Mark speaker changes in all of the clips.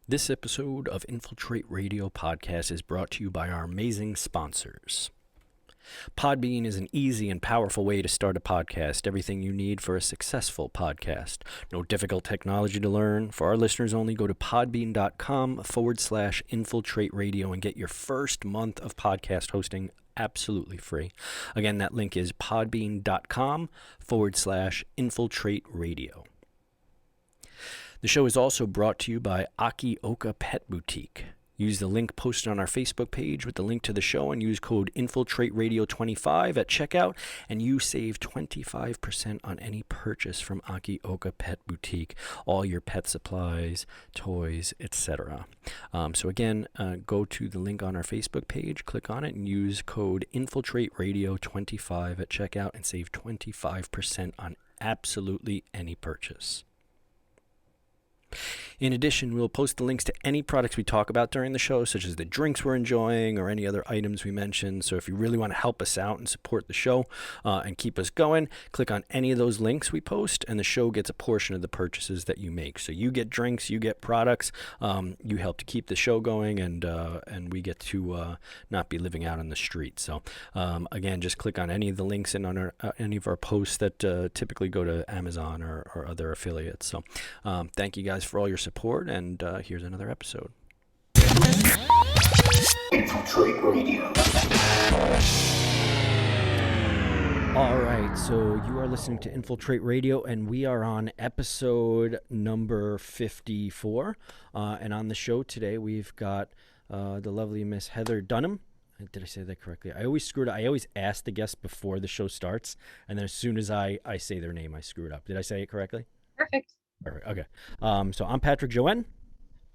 Speaker 1: This episode of Infiltrate Radio Podcast is brought to you by our amazing sponsors. Podbean is an easy and powerful way to start a podcast. Everything you need for a successful podcast. No difficult technology to learn. For our listeners only, go to podbean.com/infiltrate radio and get your first month of podcast hosting absolutely free. Again, that link is podbean.com/infiltrate radio. The show is also brought to you by Akioka Pet Boutique. Use the link posted on our Facebook page with the link to the show and use code InfiltrateRadio25 at checkout, and you save 25% on any purchase from Akioka Pet Boutique. All your pet supplies, toys, etc. So again, go to the link on our Facebook page, click on it, and use code InfiltrateRadio25 at checkout and save 25% on absolutely any purchase. In addition, we'll post the links to any products we talk about during the show, such as the drinks we're enjoying or any other items we mentioned. So if you really want to help us out and support the show and keep us going, click on any of those links we post, and the show gets a portion of the purchases that you make. So you get drinks, you get products, you help to keep the show going, and we get to not be living out on the street. So again, just click on any of the links in on any of our posts that typically go to Amazon or other affiliates. So thank you guys for all your support, and here's another episode. Infiltrate Radio. All right, so you are listening to Infiltrate Radio, and we are on episode number 54. And on the show today, we've got the lovely Miss Heather Dunham. Did I say that correctly? I always screw it up. I always ask the guests before the show starts, and then as soon as I say their name, I screw it up. Did I say it correctly?
Speaker 2: Perfect.
Speaker 1: Perfect. Okay. So I'm Patrick Joanne.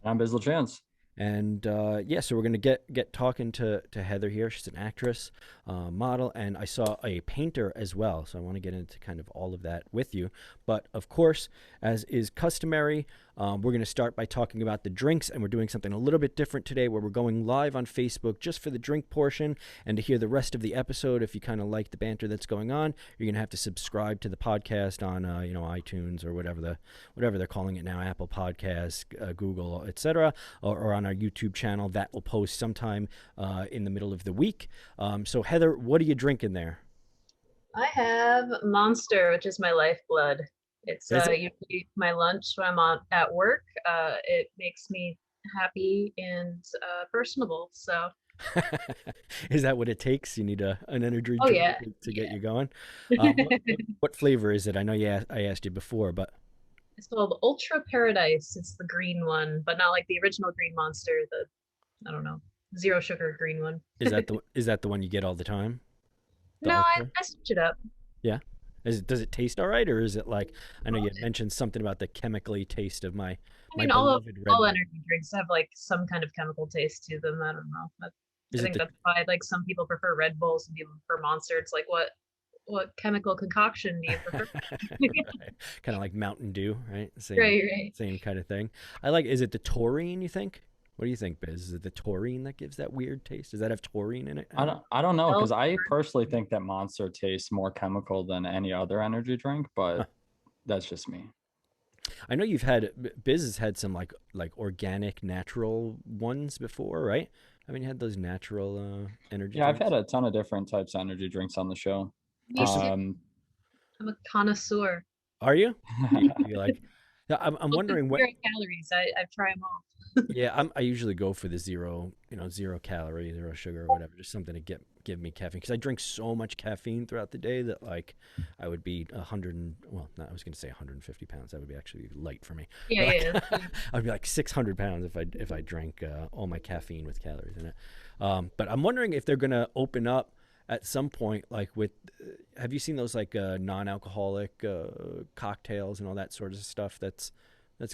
Speaker 3: I'm Bizzle Chance.
Speaker 1: And so we're going to get talking to Heather here. She's an actress, model, and I saw a painter as well. So I want to get into kind of all of that with you. But of course, as is customary, we're going to start by talking about the drinks, and we're doing something a little bit different today where we're going live on Facebook just for the drink portion. And to hear the rest of the episode, if you kind of like the banter that's going on, you're going to have to subscribe to the podcast on iTunes or whatever they're calling it now, Apple Podcasts, Google, etc., or on our YouTube channel. That will post sometime in the middle of the week. So Heather, what are you drinking there?
Speaker 2: I have Monster, which is my lifeblood. It's usually my lunch when I'm at work. It makes me happy and personable. So,
Speaker 1: is that what it takes? You need an energy drink to get you going. What flavor is it? I know I asked you before, but
Speaker 2: it's called Ultra Paradise. It's the green one, but not like the original green Monster. I don't know, zero sugar green one.
Speaker 1: Is that the one you get all the time?
Speaker 2: No, I switch it up.
Speaker 1: Yeah. Does it taste all right, or is it like, I know you mentioned something about the chemically taast of my
Speaker 2: all energy drinks have like some kind of chemical taste to them. I don't know. I think that's why like some people prefer Red Bull, some people prefer Monster. It's like what chemical concoction do you prefer?
Speaker 1: Right. Kind of like Mountain Dew, right? Same kind of thing. Is it the taurine, you think? What do you think, Biz? Is it the taurine that gives that weird taste? Does that have taurine in it?
Speaker 3: I don't know, because I personally think that Monster tastes more chemical than any other energy drink, but that's just me.
Speaker 1: I know Biz has had some like organic, natural ones before, right? I mean, you had those natural energy drinks.
Speaker 3: I've had a ton of different types of energy drinks on the show.
Speaker 2: I'm a connoisseur.
Speaker 1: Are you? You like? I'm wondering what
Speaker 2: calories. I try them all.
Speaker 1: Yeah, I usually go for the zero calorie, zero sugar, or whatever, just something to give me caffeine, because I drink so much caffeine throughout the day that like I would be 150 pounds. That would be actually light for me.
Speaker 2: Yeah.
Speaker 1: I'd be like 600 pounds if I drank all my caffeine with calories in it. But I'm wondering if they're gonna open up at some point, like with, have you seen those like non-alcoholic cocktails and all that sort of stuff that's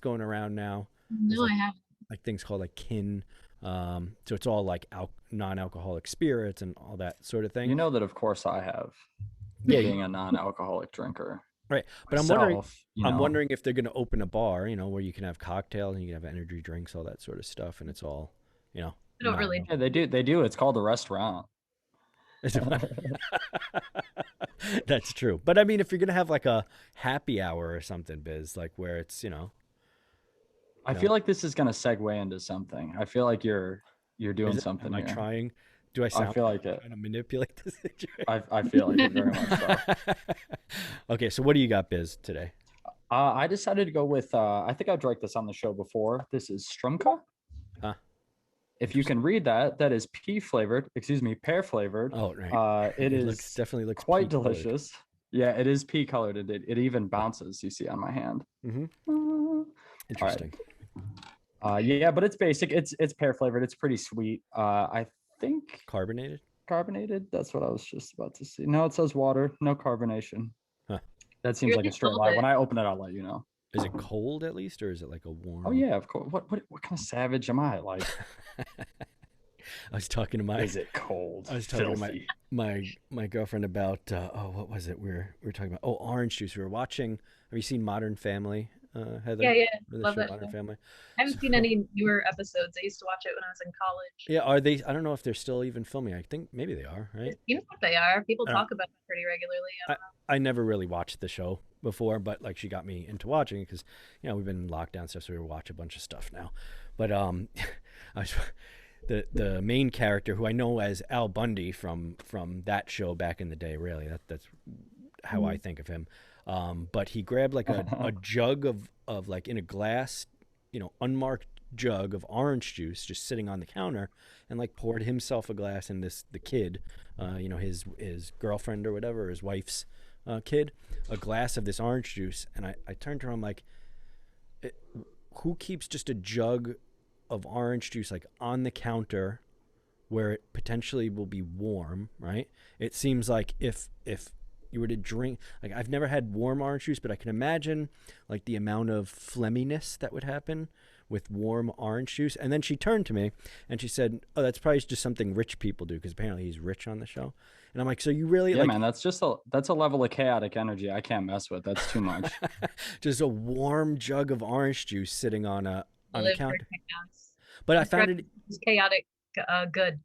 Speaker 1: going around now?
Speaker 2: No, I haven't.
Speaker 1: Like things called like kin. So it's all like non-alcoholic spirits and all that sort of thing.
Speaker 3: You know that, of course, I have. Being a non-alcoholic drinker.
Speaker 1: Right, but myself, I'm wondering if they're going to open a bar, where you can have cocktails and you can have energy drinks, all that sort of stuff, and it's all,
Speaker 2: I don't really.
Speaker 3: Yeah, they do. It's called a restaurant.
Speaker 1: That's true. But I mean, if you're going to have like a happy hour or something, Biz, like where it's,
Speaker 3: I feel like this is gonna segue into something. I feel like you're doing something
Speaker 1: Am I
Speaker 3: here.
Speaker 1: trying? Do I sound
Speaker 3: feel like it.
Speaker 1: trying to manipulate the situation?
Speaker 3: I feel like it very much so.
Speaker 1: Okay, so what do you got, Biz, today?
Speaker 3: I decided to go with I think I've drank this on the show before. This is Strumka.
Speaker 1: Huh.
Speaker 3: If you can read that, that is pear flavored.
Speaker 1: Oh, right.
Speaker 3: It
Speaker 1: definitely looks
Speaker 3: quite
Speaker 1: pea-colored.
Speaker 3: delicious. Yeah, it is pea colored. It even bounces. You see on my hand.
Speaker 1: Interesting.
Speaker 3: Yeah, but it's basic. It's pear flavored. It's pretty sweet. I think
Speaker 1: Carbonated.
Speaker 3: That's what I was just about to see. No, it says water, no carbonation.
Speaker 1: Huh.
Speaker 3: That seems like a straight lie. When I open it, I'll let you know.
Speaker 1: Is it cold at least, or is it like a warm?
Speaker 3: Oh yeah, of course. What kind of savage am I? Like,
Speaker 1: I was talking to my.
Speaker 3: Is it cold?
Speaker 1: I was talking to my girlfriend about what was it? We were talking about orange juice. We were watching. Have you seen Modern Family, Heather?
Speaker 2: Yeah,
Speaker 1: Love that Modern Family.
Speaker 2: I haven't seen any newer episodes. I used to watch it when I was in college.
Speaker 1: Yeah, are they? I don't know if they're still even filming. I think maybe they are, right?
Speaker 2: It seems like they are. People talk about it pretty regularly.
Speaker 1: I never really watched the show before, but like she got me into watching it because we've been in lockdown stuff, so we watch a bunch of stuff now. But the main character, who I know as Al Bundy from that show back in the day, really that's how I think of him. But he grabbed like a jug of like in a glass, unmarked jug of orange juice just sitting on the counter, and like poured himself a glass, and the kid, his girlfriend or whatever, his wife's kid, a glass of this orange juice. And I turned to her, I'm like, who keeps just a jug of orange juice like on the counter where it potentially will be warm, right? It seems like if you were to drink, like, I've never had warm orange juice, but I can imagine like the amount of phlegminess that would happen with warm orange juice. And then she turned to me and she said, "Oh, that's probably just something rich people do," because apparently he's rich on the show. And I'm like, so you really?
Speaker 3: Yeah, man, that's a level of chaotic energy I can't mess with. That's too much.
Speaker 1: Just a warm jug of orange juice sitting on a counter. But I found it
Speaker 2: chaotic good.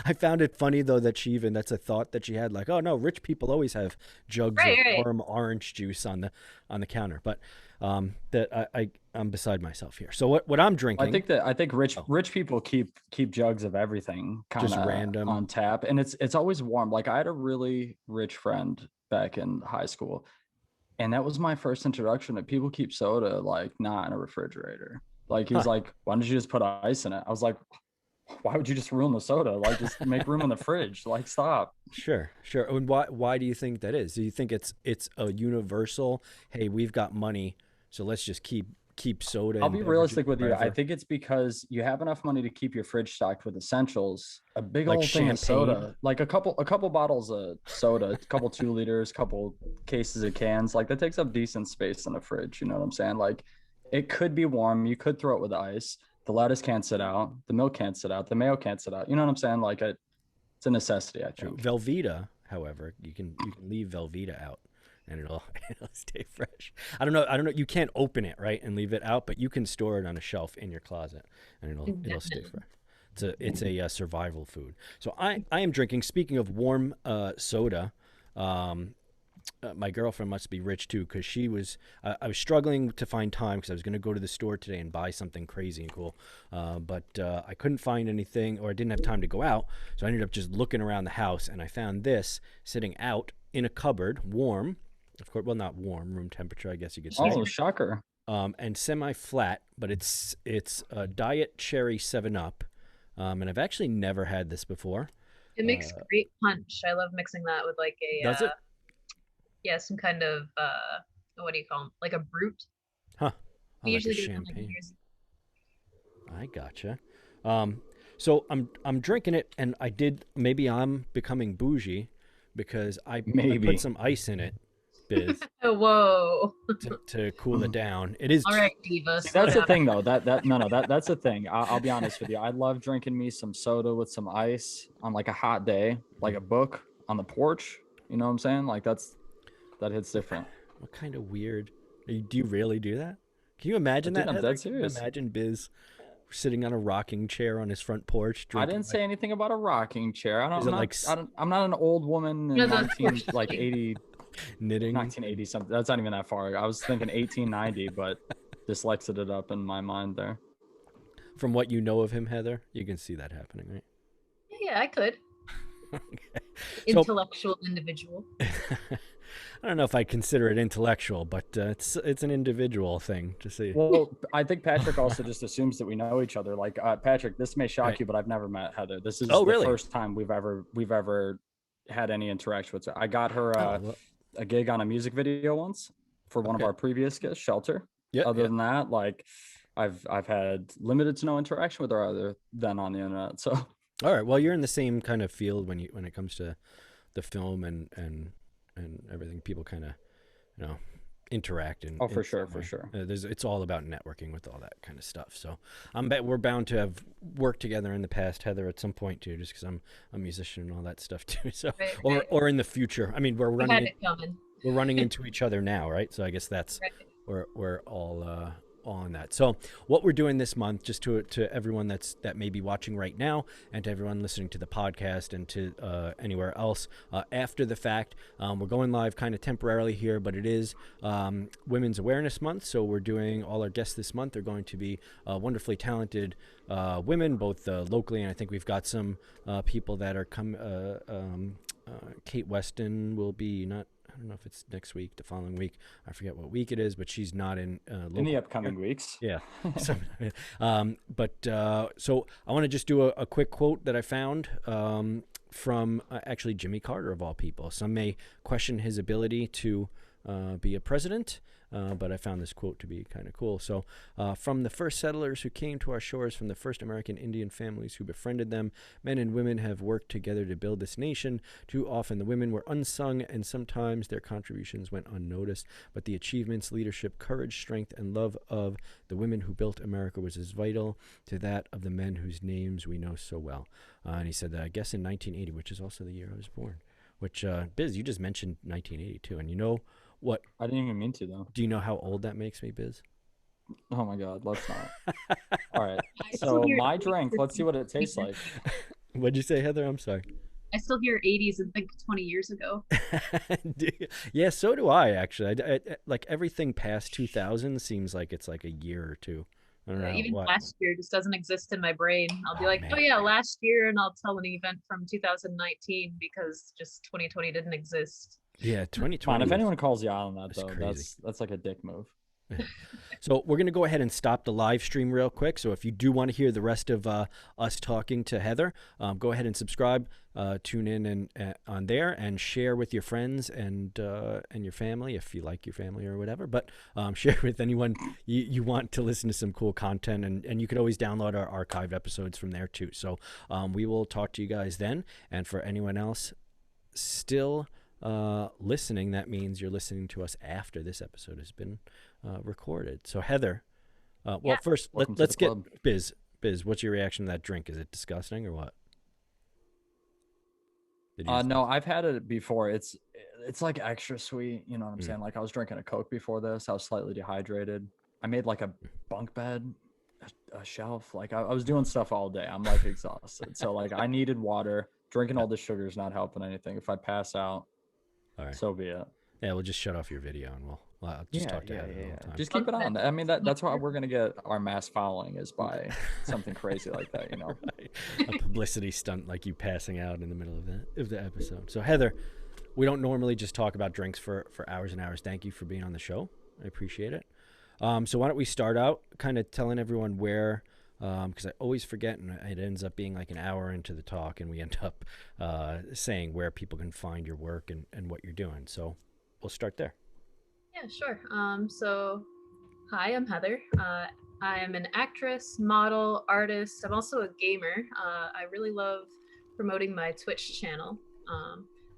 Speaker 1: I found it funny though that that's a thought that she had, like, oh no, rich people always have jugs of warm orange juice on the counter. But that I'm beside myself here. So what I'm drinking,
Speaker 3: I think rich people keep jugs of everything kind
Speaker 1: just
Speaker 3: of
Speaker 1: random
Speaker 3: on tap, and it's always warm. Like, I had a really rich friend back in high school, and that was my first introduction to people keep soda like not in a refrigerator. Like, he was like, "Why don't you just put ice in it?" I was like, "Why would you just ruin the soda? Like, just make room in the fridge. Like, stop."
Speaker 1: Sure. And why do you think that is? Do you think it's a universal, hey, we've got money, so let's just keep soda?
Speaker 3: I'll be realistic with you. I think it's because you have enough money to keep your fridge stocked with essentials. A big old thing of soda, like a couple bottles of soda, a couple 2 liters, couple cases of cans, like that takes up decent space in the fridge. You know what I'm saying? Like, it could be warm. You could throw it with ice. The lettuce can't sit out. The milk can't sit out. The mayo can't sit out. You know what I'm saying? Like, it's a necessity, I think.
Speaker 1: Velveeta, however, you can leave Velveeta out, and it'll stay fresh. I don't know. You can't open it, right, and leave it out, but you can store it on a shelf in your closet, and it'll stay fresh. It's a survival food. So I am drinking. Speaking of warm soda, my girlfriend must be rich too, because she was. I was struggling to find time because I was going to go to the store today and buy something crazy and cool, but I couldn't find anything, or I didn't have time to go out. So I ended up just looking around the house, and I found this sitting out in a cupboard, warm, of course. Well, not warm, room temperature, I guess you could say.
Speaker 3: Oh, shocker!
Speaker 1: And semi-flat, but it's a Diet Cherry 7-Up, and I've actually never had this before.
Speaker 2: It makes great punch. I love mixing that with like a.
Speaker 1: Does it?
Speaker 2: Yeah, some kind of what do you call them? Like a brute.
Speaker 1: Huh.
Speaker 2: We usually
Speaker 1: like
Speaker 2: do
Speaker 1: champagne. I gotcha. So I'm drinking it, and maybe I'm becoming bougie because I put some ice in it, Biz.
Speaker 2: Whoa.
Speaker 1: to cool it down. It is
Speaker 2: all right, Diva.
Speaker 3: See, that's the thing though. That's the thing. I'll be honest with you. I love drinking me some soda with some ice on like a hot day, like a book on the porch. You know what I'm saying? Like, that hits different.
Speaker 1: What kind of weird? Do you really do that? Can you imagine that?
Speaker 3: I'm dead serious.
Speaker 1: Imagine Biz sitting on a rocking chair on his front porch.
Speaker 3: I didn't say anything about a rocking chair. I'm not an old woman in 1980
Speaker 1: knitting
Speaker 3: 1980 something. That's not even that far. I was thinking 1890, but dyslexed it up in my mind there.
Speaker 1: From what you know of him, Heather, you can see that happening, right?
Speaker 2: Yeah, I could.
Speaker 1: Okay.
Speaker 2: Intellectual individual.
Speaker 1: I don't know if I consider it intellectual, but it's an individual thing to see.
Speaker 3: Well, I think Patrick also just assumes that we know each other. Like Patrick, this may shock you, but I've never met Heather. This is the first time we've ever had any interaction with her. I got her a gig on a music video once for one of our previous guests, Shelter. Other than that, like I've had limited to no interaction with her other than on the internet. So
Speaker 1: all right, well, you're in the same kind of field when it comes to the film and everything. People kind of, interact and
Speaker 3: for sure.
Speaker 1: It's all about networking with all that kind of stuff. So we're bound to have worked together in the past, Heather, at some point too, just because I'm a musician and all that stuff too. So or in the future. I mean, we're running into each other now, right? So I guess that's we're all on that. So what we're doing this month, just to everyone that may be watching right now, and to everyone listening to the podcast, and to anywhere else after the fact, we're going live kind of temporarily here, but it is Women's Awareness Month. So we're doing, all our guests this month are going to be wonderfully talented women, both locally, and I think we've got some people that are Kate Weston will be I don't know if it's next week, the following week. I forget what week it is, but she's not in
Speaker 3: the upcoming weeks.
Speaker 1: Yeah. So I want to just do a quick quote that I found from actually Jimmy Carter, of all people. Some may question his ability to be a president, but I found this quote to be kind of cool. So, from the first settlers who came to our shores, from the first American Indian families who befriended them, men and women have worked together to build this nation. Too often the women were unsung, and sometimes their contributions went unnoticed. But the achievements, leadership, courage, strength, and love of the women who built America was as vital to that of the men whose names we know so well. And he said that, I guess, in 1980, which is also the year I was born. Which, Biz, you just mentioned 1982, and you know what?
Speaker 3: I didn't even mean to, though.
Speaker 1: Do you know how old that makes me, Biz?
Speaker 3: Oh my God, let's not. All right. So my drink, let's see what it tastes like.
Speaker 1: What'd you say, Heather? I'm sorry.
Speaker 2: I still hear 80s and think 20 years ago.
Speaker 1: Yeah, so do I, actually. I like everything past 2000 seems like it's like a year or two. I don't know.
Speaker 2: Even last year just doesn't exist in my brain. I'll be like, man. Oh yeah, last year, and I'll tell an event from 2019 because just 2020 didn't exist.
Speaker 1: Yeah, 2020.
Speaker 3: If anyone calls you out on that, though, that's like a dick move.
Speaker 1: So we're going to go ahead and stop the live stream real quick. So if you do want to hear the rest of us talking to Heather, go ahead and subscribe, tune in and on there, and share with your friends and your family if you like your family or whatever. But share with anyone you want to listen to some cool content, and you could always download our archived episodes from there too. So we will talk to you guys then. And for anyone else still listening, that means you're listening to us after this episode has been recorded. So Heather, first let's get Biz, what's your reaction to that drink? Is it disgusting or what?
Speaker 3: No, I've had it before. It's like extra sweet, you know what I'm saying? Like I was drinking a Coke before this. I was slightly dehydrated. I made like a bunk bed, a shelf. Like I was doing stuff all day. I'm like exhausted. So like I needed water. Drinking all the sugar is not helping anything. If I pass out, all right, so be it.
Speaker 1: Yeah, we'll just shut off your video and we'll just talk to Heather all the time.
Speaker 3: Just keep it on. I mean, that's why we're gonna get our mass following is by something crazy like that, you know.
Speaker 1: Right. A publicity stunt like you passing out in the middle of the episode. So Heather, we don't normally just talk about drinks for hours and hours. Thank you for being on the show. I appreciate it. So why don't we start out kind of telling everyone where, because I always forget, and it ends up being like an hour into the talk, and we end up saying where people can find your work and what you're doing. So we'll start there.
Speaker 2: Yeah, sure. So hi, I'm Heather. I am an actress, model, artist. I'm also a gamer. I really love promoting my Twitch channel. I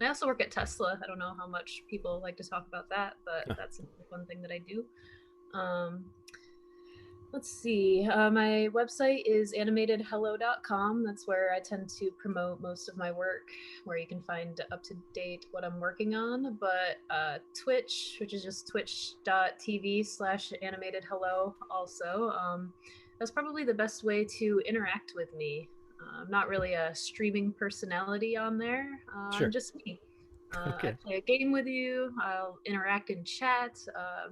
Speaker 2: also work at Tesla. I don't know how much people like to talk about that, but that's one thing that I do. Let's see. My website is animatedhello.com. That's where I tend to promote most of my work, where you can find up to date what I'm working on. But Twitch, which is just twitch.tv/animatedhello also. That's probably the best way to interact with me. I'm not really a streaming personality on there.
Speaker 1: Sure.
Speaker 2: I'm just me. I
Speaker 1: Okay.
Speaker 2: play a game with you. I'll interact in chat.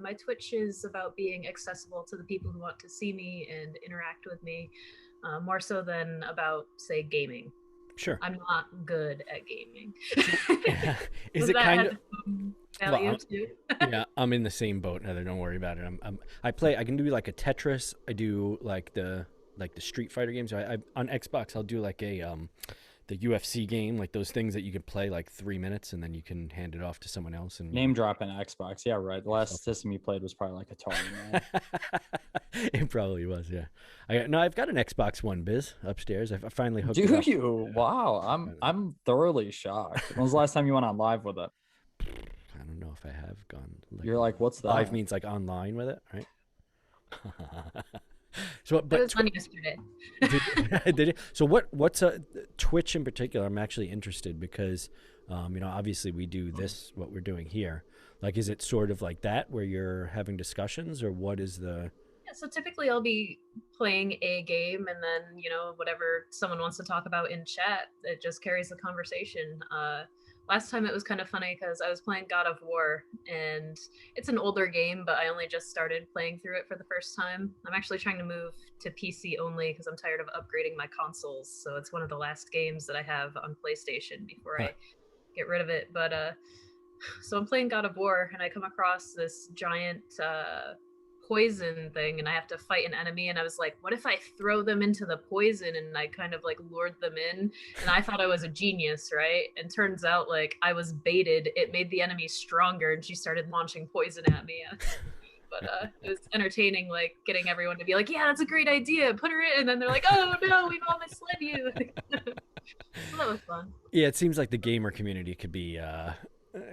Speaker 2: My Twitch is about being accessible to the people who want to see me and interact with me, more so than about, say, gaming.
Speaker 1: Sure.
Speaker 2: I'm not good at gaming.
Speaker 1: Is
Speaker 2: Does
Speaker 1: it
Speaker 2: that
Speaker 1: kind
Speaker 2: have
Speaker 1: of
Speaker 2: some
Speaker 1: well,
Speaker 2: value too?
Speaker 1: yeah, I'm in the same boat, Heather. Don't worry about it. I play. I can do like a Tetris. I do like the Street Fighter games. I on Xbox. I'll do like a the UFC game, like those things that you can play like 3 minutes and then you can hand it off to someone else and
Speaker 3: Name dropping Xbox. Yeah, right. The last
Speaker 1: yourself.
Speaker 3: system you played was probably like Atari, man.
Speaker 1: It probably was, yeah. No, I've got an Xbox One Biz upstairs. I finally hooked it
Speaker 3: Do
Speaker 1: up.
Speaker 3: you? Wow. I'm thoroughly shocked. When was the last time you went on live with it?
Speaker 1: I don't know if I have gone. Like,
Speaker 3: You're like, what's
Speaker 1: live
Speaker 3: that?
Speaker 1: means like online with it, right? So,
Speaker 2: It
Speaker 1: but
Speaker 2: was fun yesterday.
Speaker 1: did it? So, what's Twitch in particular? I'm actually interested because, obviously we do this what we're doing here. Like, is it sort of like that where you're having discussions, or what is the?
Speaker 2: Yeah, so typically I'll be playing a game and then, whatever someone wants to talk about in chat, it just carries the conversation. Last time it was kind of funny because I was playing God of War, and it's an older game, but I only just started playing through it for the first time. I'm actually trying to move to PC only because I'm tired of upgrading my consoles. So it's one of the last games that I have on PlayStation before
Speaker 1: Huh.
Speaker 2: I get rid of it. But so I'm playing God of War, and I come across this giant poison thing, and I have to fight an enemy. And I was like, what if I throw them into the poison and I kind of like lured them in? And I thought I was a genius, right? And turns out like I was baited. It made the enemy stronger, and she started launching poison at me. But it was entertaining, like getting everyone to be like, "Yeah, that's a great idea. Put her in." And then they're like, "Oh no, we've all misled you." So that was fun.
Speaker 1: Yeah, it seems like the gamer community could be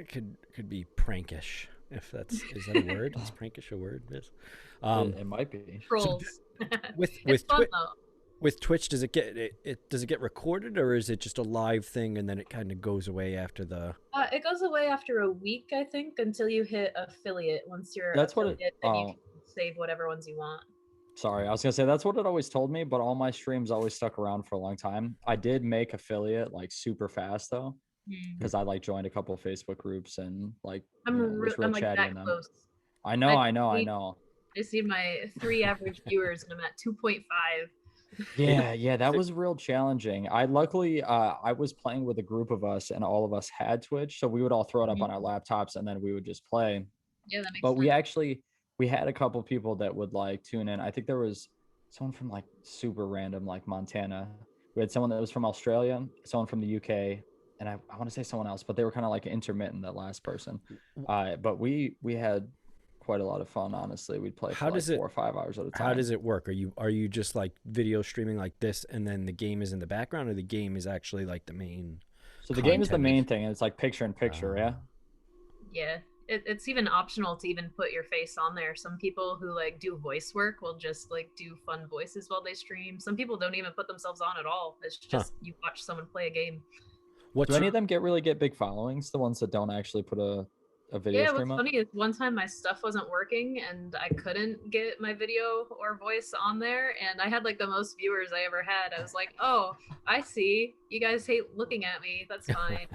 Speaker 1: could be prankish. If is that a word? Is prankish a word? Biz?
Speaker 3: It might be.
Speaker 1: So
Speaker 2: Trolls.
Speaker 1: with
Speaker 2: It's fun though.
Speaker 1: with Twitch, does it get recorded, or is it just a live thing and then it kind of goes away after the?
Speaker 2: It goes away after a week, I think, until you hit affiliate. Once you're
Speaker 3: That's what it.
Speaker 2: affiliate, then you can save whatever ones you want.
Speaker 3: Sorry, I was gonna say that's what it always told me, but all my streams always stuck around for a long time. I did make affiliate like super fast though, because I like joined a couple of Facebook groups and like was real
Speaker 2: I'm like
Speaker 3: chatty in
Speaker 2: that
Speaker 3: them.
Speaker 2: close.
Speaker 3: I know.
Speaker 2: I see my 3 average viewers, and I'm at 2.5.
Speaker 3: Yeah, that was real challenging. I luckily I was playing with a group of us and all of us had Twitch, so we would all throw it up on our laptops and then we would just play.
Speaker 2: Yeah, that makes
Speaker 3: But
Speaker 2: sense.
Speaker 3: we had a couple people that would like tune in. I think there was someone from like super random like Montana. We had someone that was from Australia, someone from the UK, and I want to say someone else, but they were kind of like intermittent, that last person. But we had quite a lot of fun, honestly. We'd play
Speaker 1: How
Speaker 3: for like
Speaker 1: does it
Speaker 3: 4 or 5 hours at a
Speaker 1: How
Speaker 3: time.
Speaker 1: does it work? Are you just like video streaming like this, and then the game is in the background, or the game is actually like the main?
Speaker 3: So the game is the
Speaker 1: content?
Speaker 3: main thing, and it's like picture in picture, yeah.
Speaker 2: Yeah. It's even optional to even put your face on there. Some people who like do voice work will just like do fun voices while they stream. Some people don't even put themselves on at all. It's just you watch someone play a game.
Speaker 1: What's
Speaker 3: Do any
Speaker 1: your,
Speaker 3: of them really get big followings? The ones that don't actually put a video
Speaker 2: Yeah,
Speaker 3: stream
Speaker 2: what's
Speaker 3: up?
Speaker 2: funny is one time my stuff wasn't working and I couldn't get my video or voice on there, and I had like the most viewers I ever had. I was like, oh, I see. You guys hate looking at me. That's fine.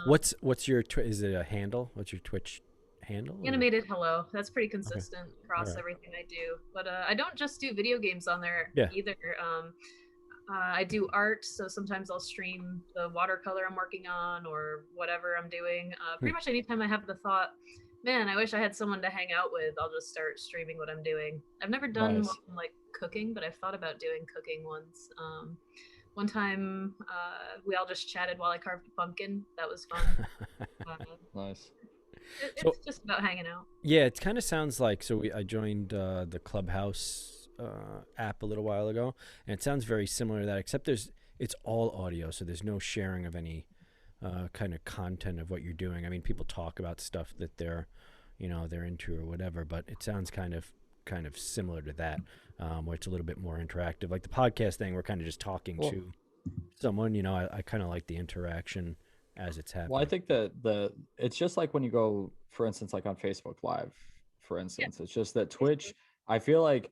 Speaker 1: what's your is it a handle? What's your Twitch handle?
Speaker 2: Animated hello. That's pretty
Speaker 1: Okay.
Speaker 2: consistent across
Speaker 1: Alright.
Speaker 2: everything I do. But I don't just do video games on there
Speaker 1: Yeah.
Speaker 2: either. I do art, so sometimes I'll stream the watercolor I'm working on or whatever I'm doing. Pretty much anytime I have the thought, man, I wish I had someone to hang out with, I'll just start streaming what I'm doing. I've never done
Speaker 3: Nice.
Speaker 2: one like cooking, but I've thought about doing cooking once. One time, we all just chatted while I carved a pumpkin. That was fun.
Speaker 3: Nice.
Speaker 2: It's just about hanging out.
Speaker 1: Yeah, it kind of sounds like I joined the Clubhouse app a little while ago, and it sounds very similar to that, except it's all audio, so there's no sharing of any kind of content of what you're doing. I mean, people talk about stuff that they're into or whatever, but it sounds kind of similar to that, where it's a little bit more interactive. Like the podcast thing, we're kind of just talking to someone. I kind of like the interaction as it's happening.
Speaker 3: Well, I think that it's just like when you go, for instance, like on Facebook Live, for instance. It's just that Twitch, I feel like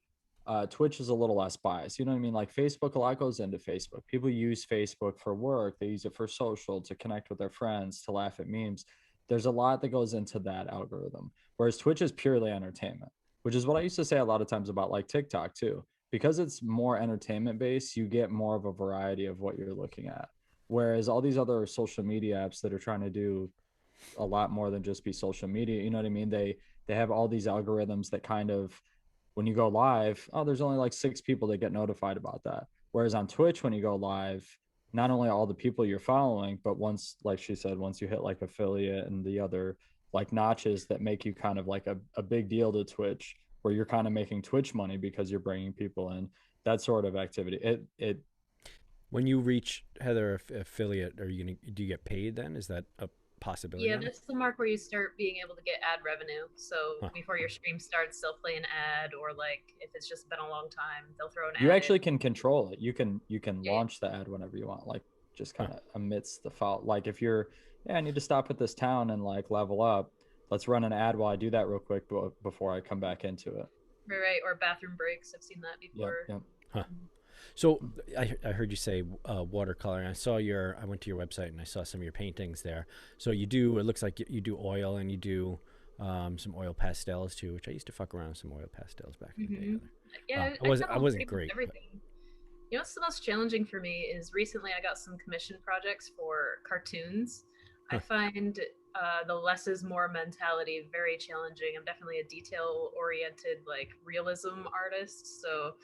Speaker 3: Twitch is a little less biased. You know what I mean? Like Facebook, a lot goes into Facebook. People use Facebook for work. They use it for social, to connect with their friends, to laugh at memes. There's a lot that goes into that algorithm. Whereas Twitch is purely entertainment, which is what I used to say a lot of times about like TikTok too. Because it's more entertainment based, you get more of a variety of what you're looking at. Whereas all these other social media apps that are trying to do a lot more than just be social media, you know what I mean? They have all these algorithms that kind of, when you go live, oh, there's only like 6 people that get notified about that. Whereas on Twitch, when you go live, not only all the people you're following, but once, like she said, once you hit like affiliate and the other like notches that make you kind of like a big deal to Twitch, where you're kind of making Twitch money because you're bringing people in, that sort of activity. It
Speaker 1: When you reach Heather affiliate, do you get paid then? Is that a possibility?
Speaker 2: Yeah, that's the mark where you start being able to get ad revenue. So
Speaker 1: Huh.
Speaker 2: before your stream starts, they'll play an ad, or like if it's just been a long time, they'll throw an ad.
Speaker 3: You
Speaker 2: in.
Speaker 3: actually can control it. You can
Speaker 2: Yeah.
Speaker 3: launch the ad whenever you want, like just kind of amidst the fault. Like if you're, yeah, I need to stop at this town and like level up. Let's run an ad while I do that real quick before I come back into it.
Speaker 2: Right, or bathroom breaks. I've seen that before.
Speaker 3: Yep.
Speaker 1: Huh. So I heard you say watercolor. I saw I went to your website and I saw some of your paintings there. So you do, it looks like you do oil, and you do some oil pastels too, which I used to fuck around with some oil pastels back in the day.
Speaker 2: Yeah,
Speaker 1: I wasn't great.
Speaker 2: Everything. You know what's the most challenging for me is recently I got some commission projects for cartoons. I find the less is more mentality very challenging. I'm definitely a detail-oriented, like realism artist, so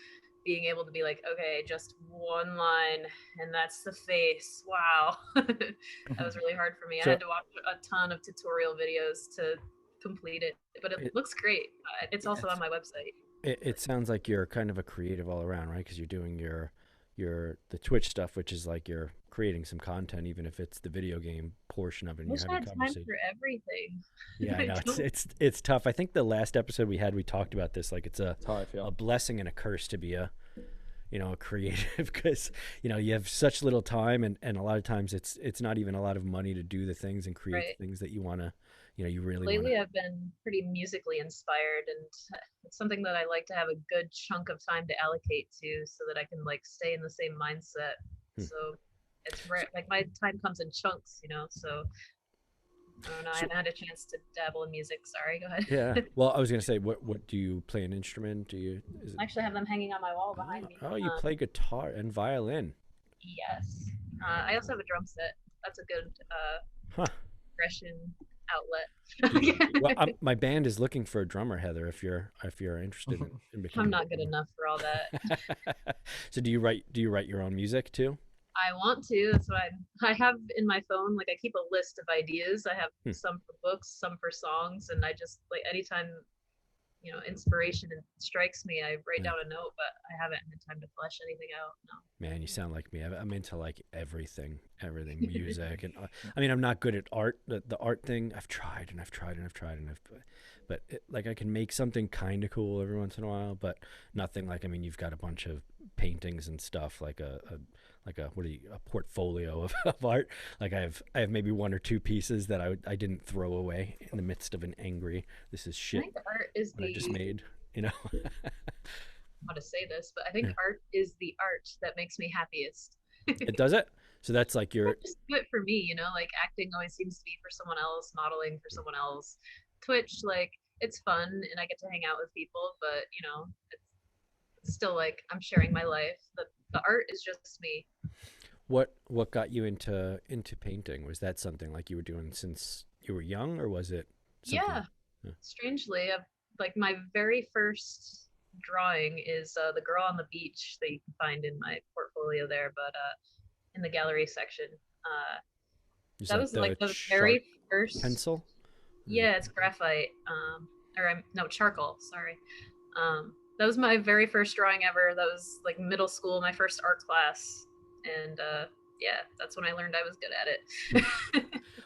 Speaker 2: being able to be like, okay, just one line and that's the face. Wow. That was really hard for me. I had to watch a ton of tutorial videos to complete it, but it looks great. It's also on my website.
Speaker 1: It sounds like you're kind of a creative all around, right? Because you're doing the Twitch stuff, which is like you're creating some content, even if it's the video game portion of it.
Speaker 2: I wish I had time for everything.
Speaker 1: Yeah, I know it's tough. I think the last episode we talked about this. Like it's a blessing and a curse to be a creative, because you have such little time, and a lot of times it's not even a lot of money to do the things and create things that you want to. You really
Speaker 2: lately I've been pretty musically inspired, and it's something that I like to have a good chunk of time to allocate to, so that I can like stay in the same mindset. So it's rare, like my time comes in chunks, so I don't know. I haven't had a chance to dabble in music. Sorry, go ahead.
Speaker 1: Yeah. Well, I was gonna say, what do you play an instrument?
Speaker 2: I actually have them hanging on my wall behind me.
Speaker 1: Oh, you play guitar and violin.
Speaker 2: Yes. I also have a drum set. That's a good expression outlet.
Speaker 1: Well, my band is looking for a drummer, Heather. If you're interested in becoming.
Speaker 2: I'm not good enough for all that.
Speaker 1: So do you write your own music too?
Speaker 2: I want to. That's what I have in my phone. Like I keep a list of ideas. I have some for books, some for songs, and I just like anytime inspiration strikes me, I write down a note. But I haven't had time to flesh anything out. No.
Speaker 1: Man, you sound like me. I'm into like everything music, and I mean I'm not good at art. The art thing, I've tried, but like I can make something kind of cool every once in a while, but nothing like. I mean, you've got a bunch of paintings and stuff, like a portfolio of art. Like I have maybe 1 or 2 pieces that I didn't throw away in the midst of an angry, this is shit,
Speaker 2: I think art is
Speaker 1: I just made.
Speaker 2: I want to say this, but I think art is the art that makes me happiest.
Speaker 1: It does it. So that's like your.
Speaker 2: Just do it for me, like acting always seems to be for someone else, modeling for someone else. Twitch, like it's fun and I get to hang out with people, but it's still like I'm sharing my life. The art is just me.
Speaker 1: What got you into painting? Was that something like you were doing since you were young, or was it something?
Speaker 2: Yeah. Strangely, like my very first drawing is the girl on the beach that you can find in my portfolio there, but in the gallery section. That was like the very first
Speaker 1: pencil.
Speaker 2: Yeah, it's graphite. Charcoal. Sorry. That was my very first drawing ever. That was like middle school, my first art class, and that's when I learned I was good at it.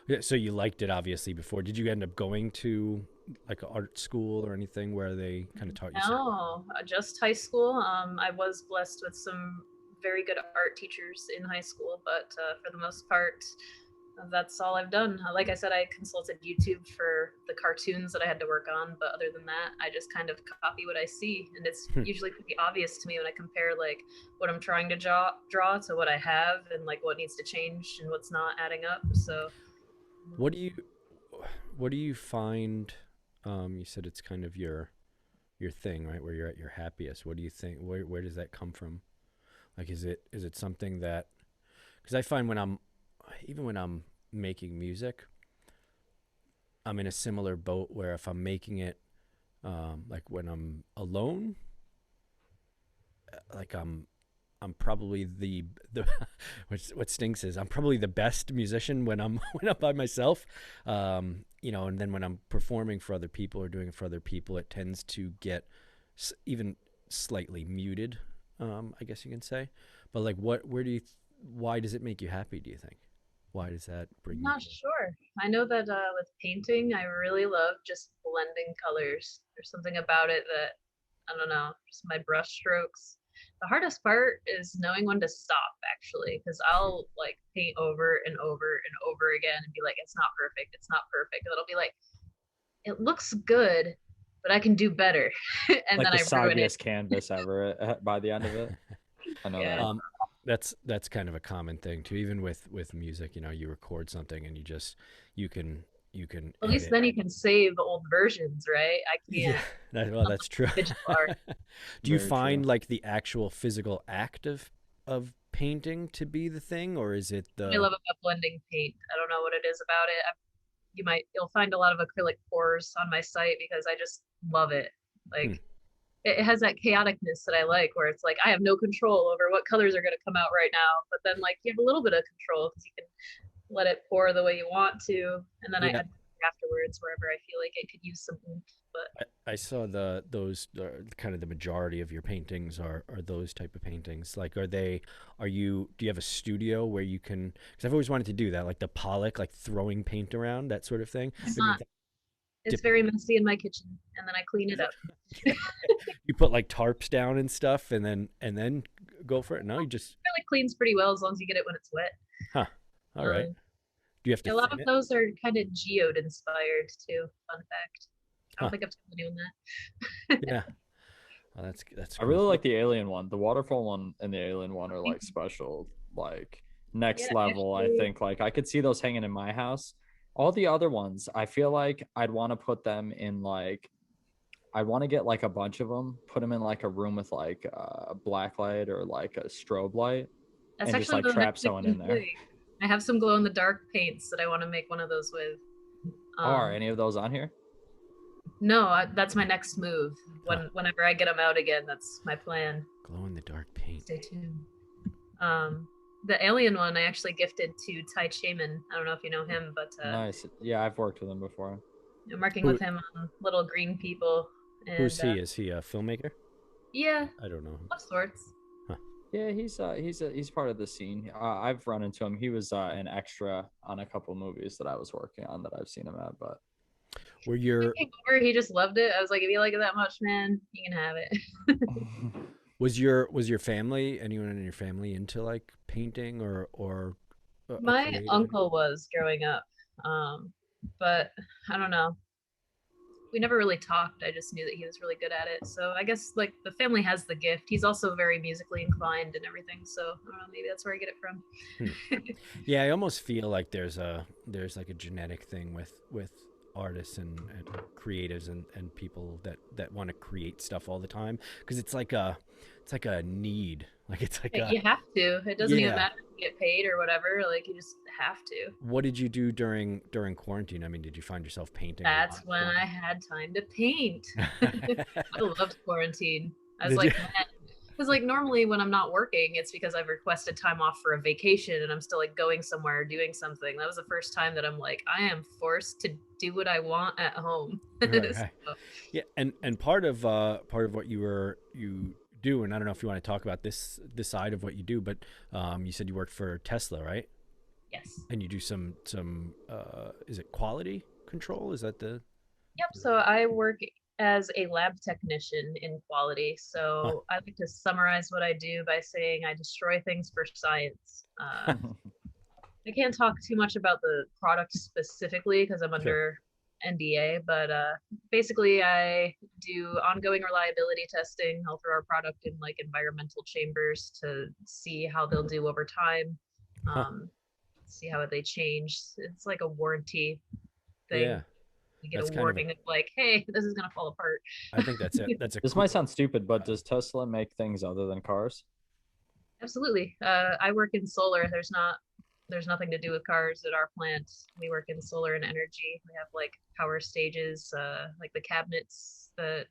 Speaker 1: Yeah, so you liked it obviously before. Did you end up going to like an art school or anything where they kind of taught you?
Speaker 2: No, just high school. I was blessed with some very good art teachers in high school, but for the most part, that's all I've done. Like I said, I consulted YouTube for the cartoons that I had to work on, but other than that, I just kind of copy what I see, and it's usually pretty obvious to me when I compare like what I'm trying to draw to what I have, and like what needs to change and what's not adding up. So,
Speaker 1: what do you what do you find? You said it's kind of your thing, right? Where you're at your happiest. What do you think? Where does that come from? Like, is it something that? Because I find when I'm making music, I'm in a similar boat where if I'm making it, like when I'm alone, like I'm probably the what stinks is I'm probably the best musician when I'm when I'm by myself, you know. And then when I'm performing for other people or doing it for other people, it tends to get even slightly muted, I guess you can say. But like, why does it make you happy? Do you think? Why does that bring
Speaker 2: I'm
Speaker 1: you
Speaker 2: not
Speaker 1: joy?
Speaker 2: sure. I know that with painting, I really love just blending colors. There's something about it that I don't know, just my brush strokes. The hardest part is knowing when to stop actually, because I'll like paint over and over and over again and be like, it's not perfect, it's not perfect. And it'll be like, it looks good, but I can do better. And
Speaker 3: Like
Speaker 2: then
Speaker 3: the
Speaker 2: I ruin it.
Speaker 3: soggiest canvas ever by the end of it. I know
Speaker 2: Yeah.
Speaker 3: that.
Speaker 1: That's kind of a common thing too. Even with music, you know, you record something and you can you can
Speaker 2: At least
Speaker 1: edit.
Speaker 2: then you can save old versions, right? I
Speaker 1: Yeah,
Speaker 2: can't.
Speaker 1: well,
Speaker 2: I'm
Speaker 1: that's true.
Speaker 2: digital art.
Speaker 1: Do you
Speaker 3: Very true.
Speaker 1: find like the actual physical act of painting to be the thing, or is it
Speaker 2: I
Speaker 1: the?
Speaker 2: love about blending paint. I don't know what it is about it. You'll find a lot of acrylic pours on my site because I just love it.
Speaker 1: Hmm.
Speaker 2: Like it has that chaoticness that I like, where it's like I have no control over what colors are going to come out right now, but then like you have a little bit of control because you can let it pour the way you want to, and then I
Speaker 1: Yeah,
Speaker 2: add afterwards wherever I feel like it could use some oomph. But
Speaker 1: I saw those kind of the majority of your paintings are those type of paintings. Like, are you do you have a studio where you can? Because I've always wanted to do that, like the Pollock, like throwing paint around that sort of thing.
Speaker 2: it's
Speaker 1: Maybe
Speaker 2: not. It's
Speaker 1: dip.
Speaker 2: very messy in my kitchen, and then I clean it
Speaker 1: Is it?
Speaker 2: up.
Speaker 1: You put like tarps down and stuff, and then go for it. No, you just
Speaker 2: It really cleans pretty well as long as you get it when it's wet.
Speaker 1: huh. All right.
Speaker 2: Um,
Speaker 1: Do you have to
Speaker 2: a lot
Speaker 1: thin
Speaker 2: of
Speaker 1: it?
Speaker 2: those are kind of geode inspired too. Fun fact. I don't
Speaker 1: Huh.
Speaker 2: think I've told anyone that.
Speaker 1: Yeah. Oh, that's
Speaker 3: I
Speaker 1: cool.
Speaker 3: really like the alien one. The waterfall one and the alien one are like special, like
Speaker 2: Yeah,
Speaker 3: next level. I
Speaker 2: actually,
Speaker 3: think like I could see those hanging in my house. All the other ones, I feel like I'd want to put them in like I want to get like a bunch of them, put them in like a room with like a black light or like a strobe light,
Speaker 2: that's
Speaker 3: and just
Speaker 2: actually
Speaker 3: like
Speaker 2: the next
Speaker 3: trap
Speaker 2: thing
Speaker 3: someone in
Speaker 2: I'm
Speaker 3: there.
Speaker 2: doing. I have some glow in the dark paints that I want to make one of those with.
Speaker 3: Are
Speaker 2: Um,
Speaker 3: any of those on here?
Speaker 2: no, that's my next move.
Speaker 1: Huh.
Speaker 2: Whenever I get them out again, that's my plan.
Speaker 1: Glow in the dark paint.
Speaker 2: Stay tuned. Um, the alien one I actually gifted to Ty Chaman. I don't know if you know him, but
Speaker 3: Nice. Yeah, I've worked with them before.
Speaker 2: I'm working
Speaker 1: Who
Speaker 2: with him on Little Green People,
Speaker 1: who's
Speaker 2: and
Speaker 1: he? Is he a filmmaker?
Speaker 2: yeah,
Speaker 1: I don't know.
Speaker 2: of sorts.
Speaker 1: Huh.
Speaker 3: Yeah, he's part of the scene. I've run into him. He was an extra on a couple movies that I was working on that I've seen him at. But
Speaker 1: Were
Speaker 2: He
Speaker 1: your
Speaker 2: came over, he just loved it. I was like, if you like it that much, man, you can have it.
Speaker 1: was your family, anyone in your family, into like painting or a
Speaker 2: My
Speaker 1: creative?
Speaker 2: uncle was growing up, um, but I don't know. We never really talked. I just knew that he was really good at it. So I guess like the family has the gift. He's also very musically inclined and everything. So I don't know. Maybe that's where I get it from.
Speaker 1: Hmm. Yeah, I almost feel like there's like a genetic thing with artists and creatives and people that want to create stuff all the time because it's like a need. Like it's like a
Speaker 2: You have to. It doesn't even
Speaker 1: yeah.
Speaker 2: matter if you get paid or whatever. Like you just have to.
Speaker 1: What did you do during quarantine? I mean, did you find yourself painting a
Speaker 2: That's
Speaker 1: lot
Speaker 2: when
Speaker 1: during?
Speaker 2: I had time to paint. I loved quarantine. I was
Speaker 1: Did you?
Speaker 2: like, man, because like normally when I'm not working, it's because I've requested time off for a vacation and I'm still like going somewhere or doing something. That was the first time that I'm like, I am forced to do what I want at home.
Speaker 1: Right, right.
Speaker 2: So,
Speaker 1: Yeah, and part of what you do, and I don't know if you want to talk about this side of what you do, but you said you worked for Tesla, right?
Speaker 2: yes.
Speaker 1: And you do some is it quality control? Is that the?
Speaker 2: Yep. So I work as a lab technician in quality.
Speaker 1: Huh.
Speaker 2: So I like to summarize what I do by saying I destroy things for science. I can't talk too much about the product specifically because I'm under NDA, but basically I do ongoing reliability testing. I'll throw our product in like environmental chambers to see how they'll do over time, see how they change. It's like a warranty thing.
Speaker 1: Yeah.
Speaker 2: You get a warning of like, hey, this is gonna fall apart.
Speaker 1: I think that's it. That's a
Speaker 3: This might sound stupid, but does Tesla make things other than cars?
Speaker 2: Absolutely. I work in solar. There's nothing to do with cars at our plant. We work in solar and energy. We have like power stages, like the cabinets that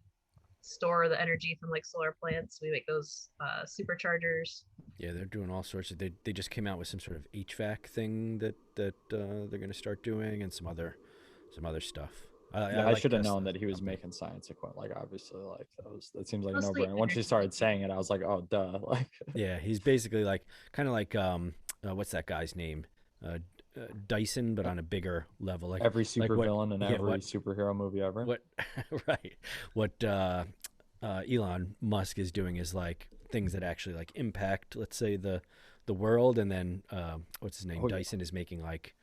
Speaker 2: store the energy from like solar plants. We make those superchargers.
Speaker 1: Yeah, they're doing all sorts of. They just came out with some sort of HVAC thing that they're going to start doing, and some other stuff.
Speaker 3: I should have known that he was making science equipment. Like, obviously, like that seems like a no-brainer. Once you started saying it, I was like, oh, duh. Like,
Speaker 1: yeah, he's basically like kind of like what's that guy's name? Dyson, but on a bigger level. Like
Speaker 3: every supervillain in every superhero movie ever.
Speaker 1: What right? What Elon Musk is doing is like things that actually like impact, let's say the world, and then what's his name? Dyson is making like.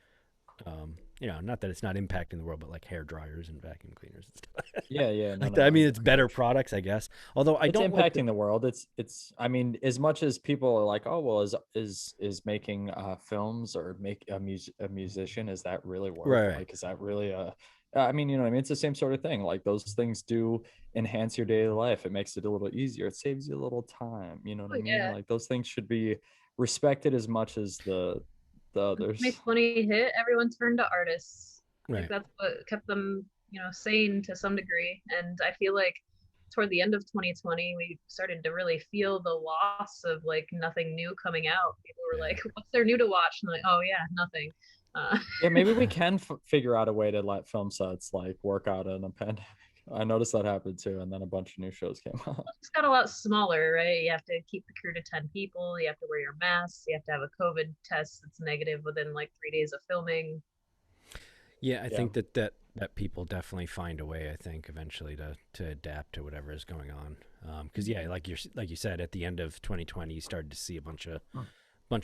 Speaker 1: Not that it's not impacting the world, but like hair dryers and vacuum cleaners and stuff.
Speaker 3: Yeah.
Speaker 1: I mean, it's better products, I guess. Although it's
Speaker 3: impacting the world. It's. I mean, as much as people are like, oh well, is making films or make a musician, is that really work?
Speaker 1: Right.
Speaker 3: Like, is that really I mean, you know what I mean? It's the same sort of thing. Like, those things do enhance your daily life. It makes it a little easier. It saves you a little time. You know what I mean?
Speaker 2: Yeah.
Speaker 3: Like, those things should be respected as much as the others.
Speaker 2: Make money hit, everyone turned to artists.
Speaker 1: Right.
Speaker 2: Like, that's what kept them, sane to some degree. And I feel like toward the end of 2020, we started to really feel the loss of like nothing new coming out. People were like, what's there new to watch? And like, oh yeah, nothing.
Speaker 3: Yeah, maybe we can figure out a way to let film sets like work out in a pandemic. I noticed that happened too, and then a bunch of new shows came out.
Speaker 2: It's got a lot smaller, right? You have to keep the crew to 10 people. You have to wear your masks. You have to have a COVID test that's negative within like 3 days of filming.
Speaker 1: Yeah, I think that people definitely find a way. I think eventually to adapt to whatever is going on. Because like you said, at the end of 2020, you started to see a bunch of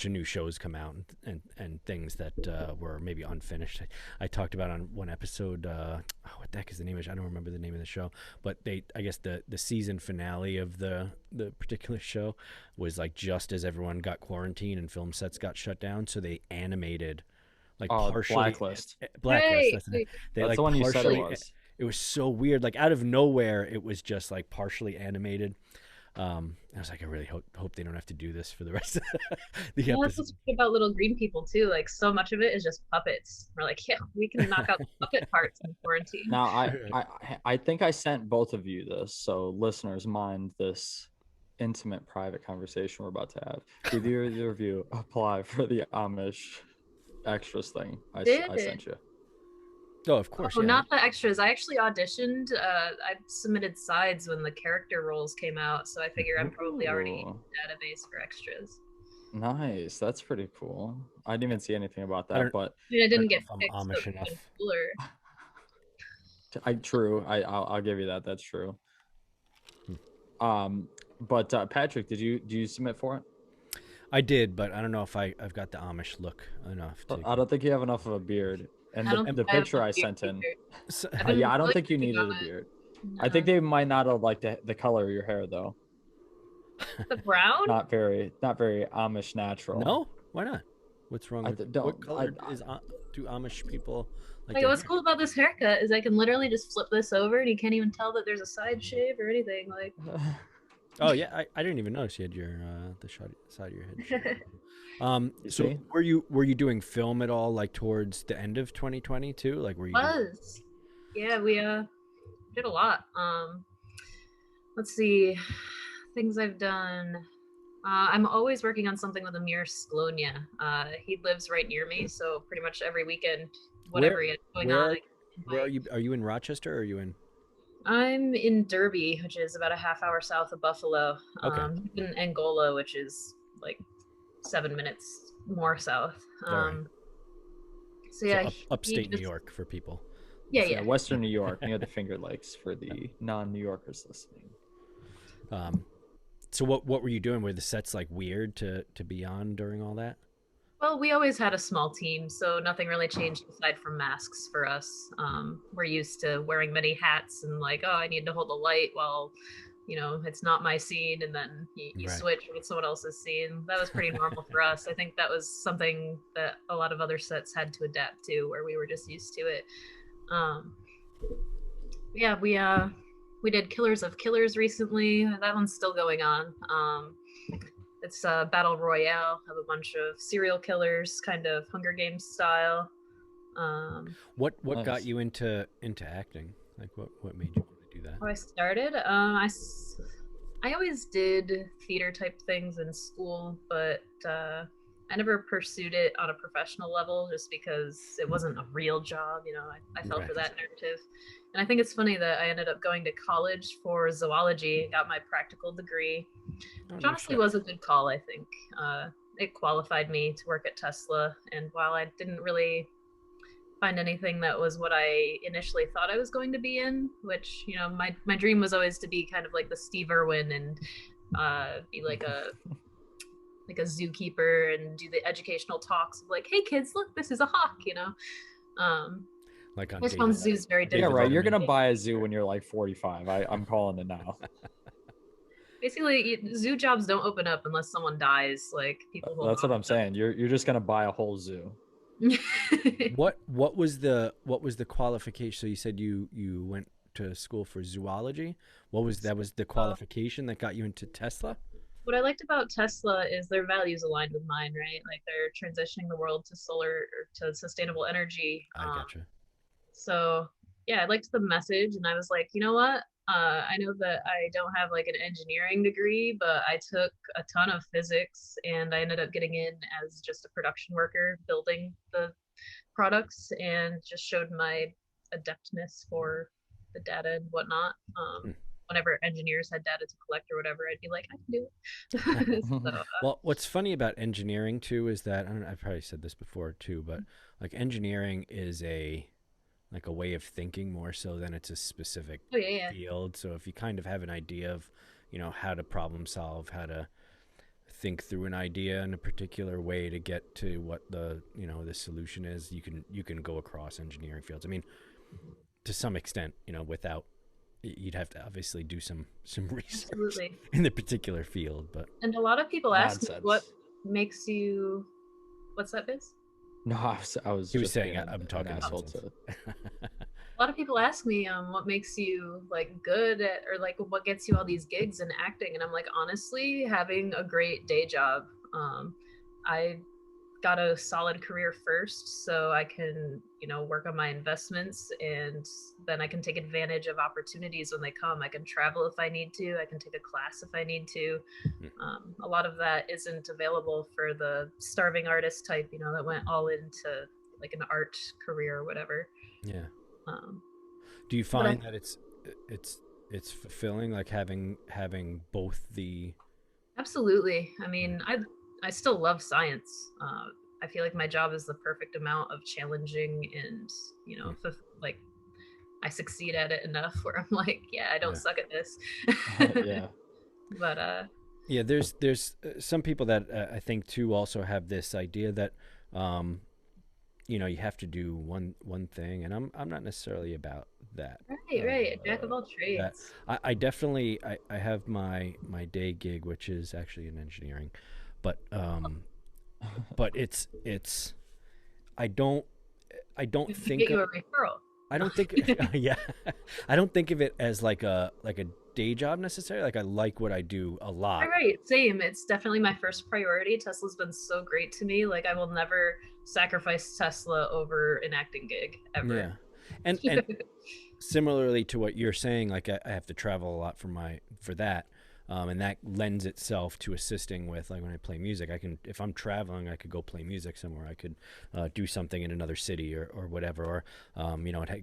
Speaker 1: new shows come out and things that were maybe unfinished. I talked about on one episode, what the heck is the name of it? I don't remember the name of the show, but I guess the season finale of the particular show was like just as everyone got quarantined and film sets got shut down, so they animated like partially
Speaker 3: Blacklist.
Speaker 2: Hey,
Speaker 1: that's
Speaker 3: the one you said it was.
Speaker 1: It was so weird, like out of nowhere it was just like partially animated. I was like, I really hope they don't have to do this for the rest of the episode.
Speaker 2: That's what's good about Little Green People too. Like, so much of it is just puppets. We're like, yeah, we can knock out the puppet parts in quarantine.
Speaker 3: Now, I think I sent both of you this, so listeners, mind this intimate, private conversation we're about to have. Did either of you apply for the Amish extras thing I sent you?
Speaker 1: Oh, of course.
Speaker 2: Oh, not the extras. I actually auditioned. I submitted sides when the character roles came out, so I figure I'm probably already in the database for extras.
Speaker 3: Nice. That's pretty cool. I didn't even see anything about that, but
Speaker 2: I mean, I didn't get
Speaker 1: picked, Amish enough.
Speaker 3: True. I'll give you that. That's true. But Patrick, do you submit for it? I
Speaker 1: did, but I don't know if I've got the Amish look enough.
Speaker 3: I don't think you have enough of a beard. And the picture I sent in. I don't think you needed a beard. No. I think they might not have liked the color of your hair though.
Speaker 2: The brown?
Speaker 3: Not very Amish natural.
Speaker 1: No? Why not? What's wrong with what color do Amish people
Speaker 2: like? What's cool about this haircut is I can literally just flip this over and you can't even tell that there's a side shave or anything. Like,
Speaker 1: oh yeah, I didn't even notice you had your the side of your head. So were you doing film at all, like towards the end of 2020 too? Like, were you?
Speaker 2: Yeah, we did a lot. Let's see, things I've done. I'm always working on something with Amir Sklonia. He lives right near me, so pretty much every weekend, whatever is going on.
Speaker 1: Where are you? Are you in Rochester or are you in?
Speaker 2: I'm in Derby, which is about a half-hour south of Buffalo.
Speaker 1: Okay.
Speaker 2: In Angola, which is like 7 minutes more south. So yeah,
Speaker 1: upstate New York for people.
Speaker 2: Yeah.
Speaker 3: Western New York, near the Finger Lakes for the non-New Yorkers listening.
Speaker 1: So what were you doing? Were the sets like weird to be on during all that?
Speaker 2: Well, we always had a small team, so nothing really changed aside from masks for us. We're used to wearing many hats and like, oh, I need to hold a light while, it's not my scene, and then you
Speaker 1: Right.
Speaker 2: switch with someone else's scene. That was pretty normal for us. I think that was something that a lot of other sets had to adapt to, where we were just used to it. Um, yeah, we did Killers of Killers recently. That one's still going on. It's a battle royale of a bunch of serial killers, kind of Hunger Games style.
Speaker 1: What got
Speaker 3: Nice.
Speaker 1: you into acting? Like what made you want to do that?
Speaker 2: How I started, I always did theater type things in school, but I never pursued it on a professional level just because it wasn't a real job. I fell for
Speaker 1: Right.
Speaker 2: that narrative. And I think it's funny that I ended up going to college for zoology, got my practical degree,
Speaker 1: Oh,
Speaker 2: which
Speaker 1: no
Speaker 2: honestly
Speaker 1: shit.
Speaker 2: was a good call, I think. It qualified me to work at Tesla. And while I didn't really find anything that was what I initially thought I was going to be in, which, my dream was always to be kind of like the Steve Irwin and be like a zookeeper and do the educational talks of like, hey kids, look, this is a hawk. Um,
Speaker 1: Like on
Speaker 2: this one
Speaker 1: David.
Speaker 2: zoo's very
Speaker 3: Yeah,
Speaker 1: David
Speaker 2: difficult.
Speaker 3: right. You're
Speaker 1: Letterman.
Speaker 3: gonna buy a zoo when you're like 45. I'm calling it now.
Speaker 2: Basically, zoo jobs don't open up unless someone dies. Like people hold
Speaker 3: That's what
Speaker 2: on
Speaker 3: I'm saying. You're just gonna buy a whole zoo.
Speaker 1: What was the qualification? So you said you went to school for zoology. That was the
Speaker 2: uh,
Speaker 1: qualification that got you into Tesla?
Speaker 2: what I liked about Tesla is their values aligned with mine, right? Like they're transitioning the world to solar or to sustainable energy.
Speaker 1: I gotcha.
Speaker 2: So yeah, I liked the message, and I was like, you know what? I know that I don't have like an engineering degree, but I took a ton of physics, and I ended up getting in as just a production worker, building the products, and just showed my adeptness for the data and whatnot.
Speaker 1: Hmm.
Speaker 2: Whenever engineers had data to collect or whatever, I'd be like, I can do it. So
Speaker 1: Well, what's funny about engineering too is that I don't know, I've probably said this before too, but like engineering is a way of thinking more so than it's a specific
Speaker 2: oh yeah,
Speaker 1: field. So if you kind of have an idea of, how to problem solve, how to think through an idea in a particular way to get to what the solution is, you can go across engineering fields. I mean, to some extent, without you'd have to obviously do some research
Speaker 2: absolutely.
Speaker 1: in the particular field, but
Speaker 2: And a lot of people ask me what
Speaker 3: Nonsense.
Speaker 2: makes you. What's that, Biz?
Speaker 3: No, I was
Speaker 1: he was
Speaker 3: just
Speaker 1: saying
Speaker 3: being
Speaker 1: I'm
Speaker 3: an
Speaker 1: talking
Speaker 3: asshole
Speaker 1: nonsense.
Speaker 3: to.
Speaker 2: A lot of people ask me what makes you like good at, or like what gets you all these gigs in acting, and I'm like, honestly, having a great day job. I got a solid career first so I can, work on my investments, and then I can take advantage of opportunities when they come. I can travel if I need to, I can take a class if I need to. A lot of that isn't available for the starving artist type, that went all into like an art career or whatever.
Speaker 1: Yeah.
Speaker 2: um,
Speaker 1: Do you
Speaker 2: but I
Speaker 1: find that it's fulfilling, like having both the
Speaker 2: Absolutely. I mean, I still love science. I feel like my job is the perfect amount of challenging, and
Speaker 1: Hmm.
Speaker 2: like I succeed at it enough where I'm like, yeah, I don't
Speaker 1: Yeah.
Speaker 2: suck at this.
Speaker 3: Yeah.
Speaker 2: But
Speaker 1: Yeah, there's some people that I think too also have this idea that um, you have to do one thing, and I'm not necessarily about that.
Speaker 2: right,
Speaker 1: Uh,
Speaker 2: right, a jack of all
Speaker 1: that
Speaker 2: trades.
Speaker 1: I definitely I have my day gig, which is actually in engineering, but it's I don't I don't
Speaker 2: We can
Speaker 1: think
Speaker 2: get you a referral.
Speaker 1: I don't think yeah I don't think of it as like a day job necessarily. Like I like what I do a
Speaker 2: Right,
Speaker 1: lot.
Speaker 2: right, same. It's definitely my first priority. Tesla's been so great to me. Like I will never sacrifice Tesla over an acting gig ever.
Speaker 1: Yeah, and similarly to what you're saying, like I have to travel a lot for that, and that lends itself to assisting with like when I play music. I can if I'm traveling, I could go play music somewhere. I could do something in another city or whatever. Or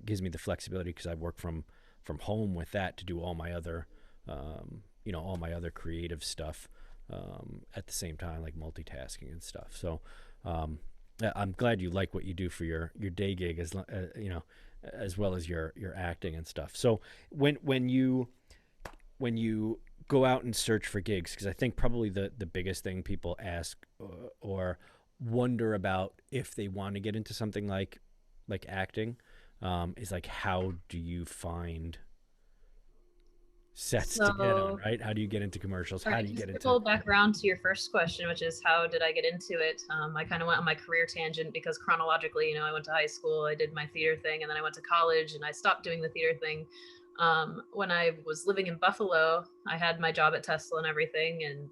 Speaker 1: gives me the flexibility because I work from home with that to do all my other creative stuff at the same time, like multitasking and stuff. So. I'm glad you like what you do for your day gig, as well as your acting and stuff. So when you go out and search for gigs, because I think probably the biggest thing people ask or wonder about if they want to get into something like acting, is like, how do you find sets to get on,
Speaker 2: So,
Speaker 1: right? How do you get into commercials?
Speaker 2: all
Speaker 1: How
Speaker 2: right,
Speaker 1: do you
Speaker 2: to
Speaker 1: get into?
Speaker 2: circle back around to your first question, which is how did I get into it? I kind of went on my career tangent because chronologically, I went to high school, I did my theater thing, and then I went to college and I stopped doing the theater thing. When I was living in Buffalo, I had my job at Tesla and everything, and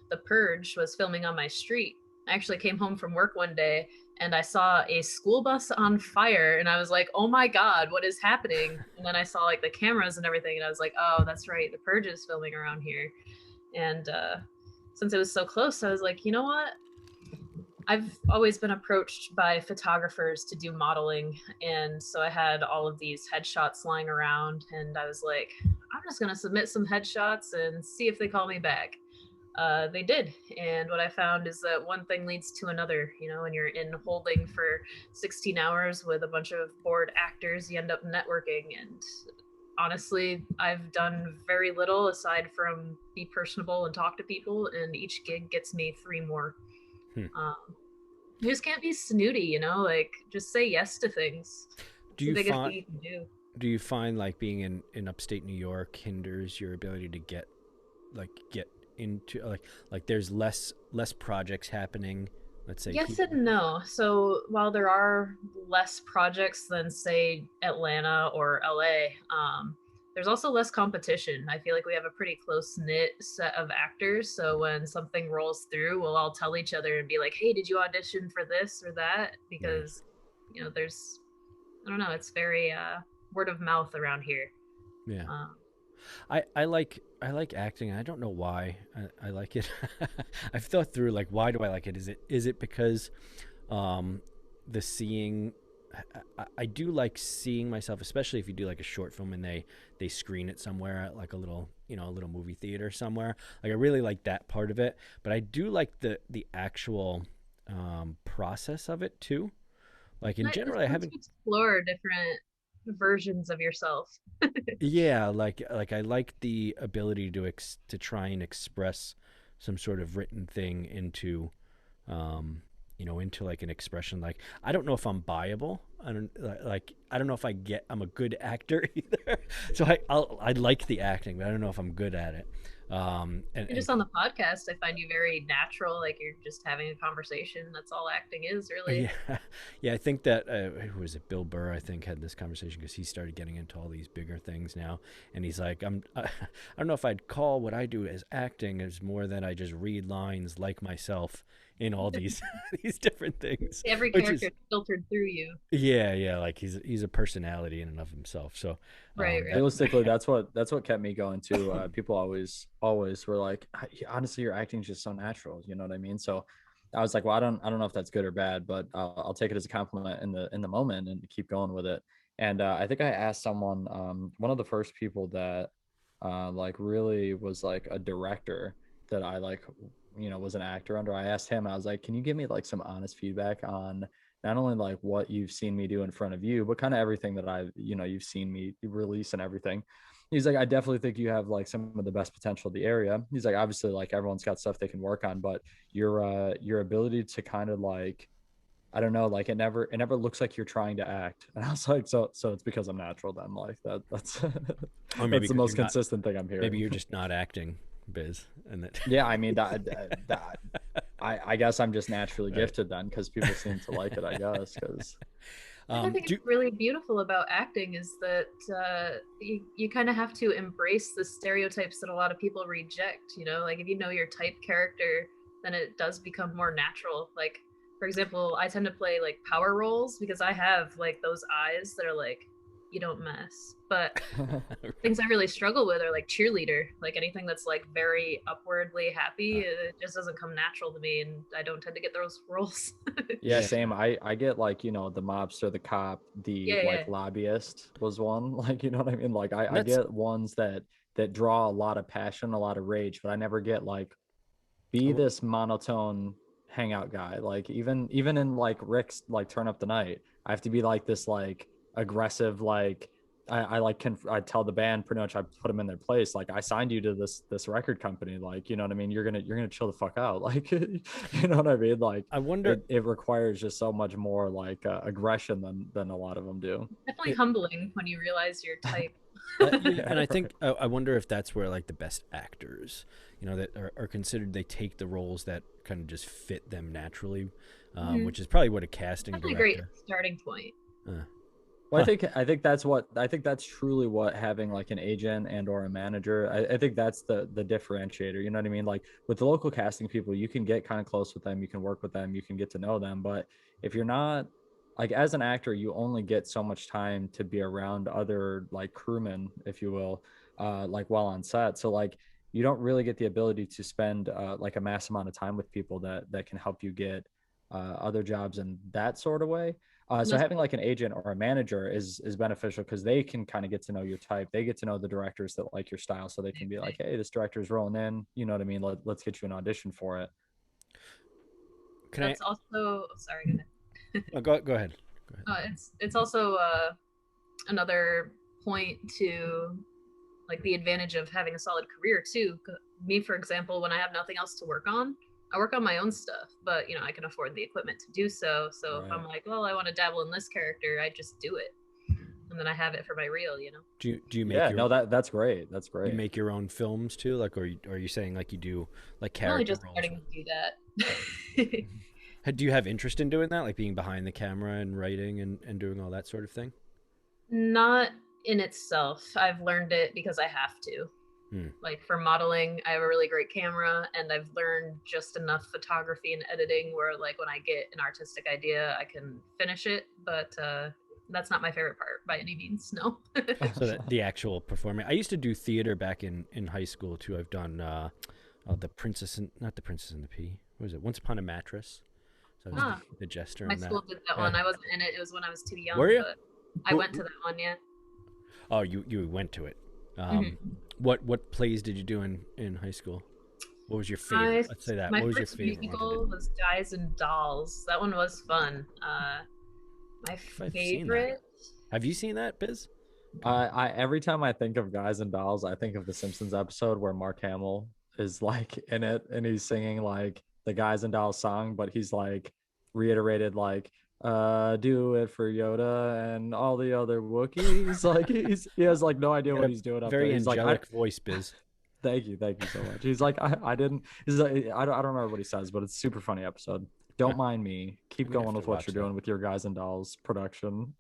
Speaker 2: The Purge was filming on my street. I actually came home from work one day and I saw a school bus on fire and I was like, oh my God, what is happening? And then I saw like the cameras and everything and I was like, oh, that's right, The Purge is filming around here. And since it was so close, I was like, you know what? I've always been approached by photographers to do modeling. And so I had all of these headshots lying around. And I was like, I'm just going to submit some headshots and see if they call me back. They did. And what I found is that one thing leads to another. When you're in holding for 16 hours with a bunch of bored actors, you end up networking. And honestly, I've done very little aside from be personable and talk to people. And each gig gets me 3 more.
Speaker 1: Hmm.
Speaker 2: You just can't be snooty, like just say yes to things.
Speaker 1: Do
Speaker 2: It's the
Speaker 1: you
Speaker 2: biggest
Speaker 1: find
Speaker 2: thing you can do.
Speaker 1: do you find like being in upstate New York hinders your ability to get into like there's less projects happening, let's say
Speaker 2: Yes
Speaker 1: here?
Speaker 2: and no. So while there are less projects than say Atlanta or LA, there's also less competition. I feel like we have a pretty close knit set of actors. So when something rolls through, we'll all tell each other and be like, "Hey, did you audition for this or that?"
Speaker 1: Right.
Speaker 2: Because there's I don't know, it's very word of mouth around here.
Speaker 1: Yeah.
Speaker 2: Um,
Speaker 1: I like acting. I don't know why I like it. I've thought through like, why do I like it? Is it because um the seeing, I do like seeing myself, especially if you do like a short film and they screen it somewhere at like a little movie theater somewhere. Like I really like that part of it, but I do like the actual process of it too. Like in
Speaker 2: it's
Speaker 1: general, I
Speaker 2: fun to
Speaker 1: haven't.
Speaker 2: explore different versions of yourself.
Speaker 1: Yeah, like I like the ability to try and express some sort of written thing um, into like an expression. Like I don't know if I'm buyable. I don't know if I'm a good actor either. So I like the acting, but I don't know if I'm good at it. And
Speaker 2: And just on the podcast, I find you very natural, like you're just having a conversation. That's all acting is, really.
Speaker 1: yeah, yeah. I think that who was it? Bill Burr, I think, had this conversation because he started getting into all these bigger things now, and he's like, I don't know if I'd call what I do as acting as more than I just read lines like myself in all these these different things,
Speaker 2: Every
Speaker 1: which
Speaker 2: character
Speaker 1: is
Speaker 2: is filtered through you.
Speaker 1: yeah, like he's a personality in and of himself. So
Speaker 2: Right, right.
Speaker 1: that
Speaker 3: Realistically, that's what kept me going too. People always were like, honestly, your acting's just so natural. You know what I mean? So I was like, well, I don't know if that's good or bad, but I'll take it as a compliment in the moment and keep going with it. And I think I asked someone, one of the first people that like really was like a director that I like, was an actor under. I asked him, I was like, can you give me like some honest feedback on not only like what you've seen me do in front of you, but kind of everything that you've seen me release and everything. He's like, I definitely think you have like some of the best potential of the area. He's like, obviously, like everyone's got stuff they can work on, but your ability to kind of like, I don't know, like it never looks like you're trying to act. And I was like, so it's because I'm natural then, like that's
Speaker 1: or maybe
Speaker 3: that's the
Speaker 1: because
Speaker 3: most consistent thing I'm
Speaker 1: maybe
Speaker 3: hearing.
Speaker 1: you're just not acting, Biz, and that
Speaker 3: Yeah, I mean that I guess I'm just naturally
Speaker 1: right.
Speaker 3: gifted then because people seem to like it, I guess, because
Speaker 2: And I think
Speaker 1: Do
Speaker 2: it's really beautiful about acting is that you kind of have to embrace the stereotypes that a lot of people reject. Like if you know your type character, then it does become more natural. Like, for example, I tend to play like power roles because I have like those eyes that are like, you don't mess. But things I really struggle with are like cheerleader, like anything that's like very upwardly happy. It just doesn't come natural to me, and I don't tend to get those roles.
Speaker 3: Yeah,
Speaker 1: yeah,
Speaker 3: same. I get like, the mobster, the cop, the
Speaker 2: Yeah, yeah.
Speaker 3: like lobbyist was one. Like, you know what I mean? Like I
Speaker 1: that's
Speaker 3: get ones that draw a lot of passion, a lot of rage, but I never get like be
Speaker 1: oh,
Speaker 3: this monotone hangout guy. Like even in like Rick's like turn up the night, I have to be like this like aggressive, like I tell the band pretty much, I put them in their place. Like, I signed you to this record company. Like, you know what I mean? You're gonna chill the fuck out. Like, you know what I mean? Like,
Speaker 1: I wonder.
Speaker 3: it requires just so much more like aggression than a lot of them do.
Speaker 2: Definitely humbling when you realize your type.
Speaker 1: And I think I wonder if that's where like the best actors, you know, that are considered, they take the roles that kind of just fit them naturally, which is probably what a casting
Speaker 2: That's a
Speaker 1: director.
Speaker 2: great starting point.
Speaker 3: Well, I think that's truly what having like an agent and or a manager. I think that's the differentiator. You know what I mean? Like, with the local casting people, you can get kind of close with them, you can work with them, you can get to know them. But if you're not, like, as an actor, you only get so much time to be around other like crewmen, if you will, like while on set. So like, you don't really get the ability to spend like a mass amount of time with people that can help you get other jobs in that sort of way. So having like an agent or a manager is beneficial, because they can kind of get to know your type. They get to know the directors that like your style, so they can be like, hey, this director's rolling in. You know what I mean? Let's get you an audition for it.
Speaker 2: That's also, sorry.
Speaker 1: Go ahead.
Speaker 2: It's also another point to like the advantage of having a solid career too. Me, for example, when I have nothing else to work on, I work on my own stuff, but you know, I can afford the equipment to do so. So right. If I'm like, well, I want to dabble in this character, I just do it, and then I have it for my reel. You know.
Speaker 1: Do you make?
Speaker 3: Yeah, no, that's great. That's great.
Speaker 1: You make your own films too, like, or are you saying like you do like character?
Speaker 2: I'm only just starting to do that.
Speaker 1: Do you have interest in doing that, like being behind the camera and writing and doing all that sort of thing?
Speaker 2: Not in itself. I've learned it because I have to. Like, for modeling, I have a really great camera, and I've learned just enough photography and editing where like when I get an artistic idea, I can finish it. But that's not my favorite part by any means. No.
Speaker 1: So the actual performing. I used to do theater back in high school too. I've done not the Princess and the Pea. What was it? Once Upon a Mattress. So I was the jester.
Speaker 2: My school did that one. I wasn't in it. It was when I was too young.
Speaker 1: Were you?
Speaker 2: But I went to that one. Yeah.
Speaker 1: Oh, you went to it. What plays did you do in high school? What was your favorite? Let's say that. What was your favorite
Speaker 2: musical was Guys and Dolls. That one was fun. My favorite.
Speaker 1: Have you seen that, Biz?
Speaker 3: I every time I think of Guys and Dolls, I think of the Simpsons episode where Mark Hamill is like in it and he's singing like the Guys and Dolls song, but he's like reiterated like, do it for Yoda and all the other Wookiees. Like, he has like no idea what he's doing up
Speaker 1: very
Speaker 3: there. He's
Speaker 1: angelic
Speaker 3: like,
Speaker 1: voice, Biz.
Speaker 3: Thank you so much. He's like, I didn't. He's like, I don't remember what he says, but it's a super funny episode. Don't mind me. Keep going with what you're doing with your Guys and Dolls production.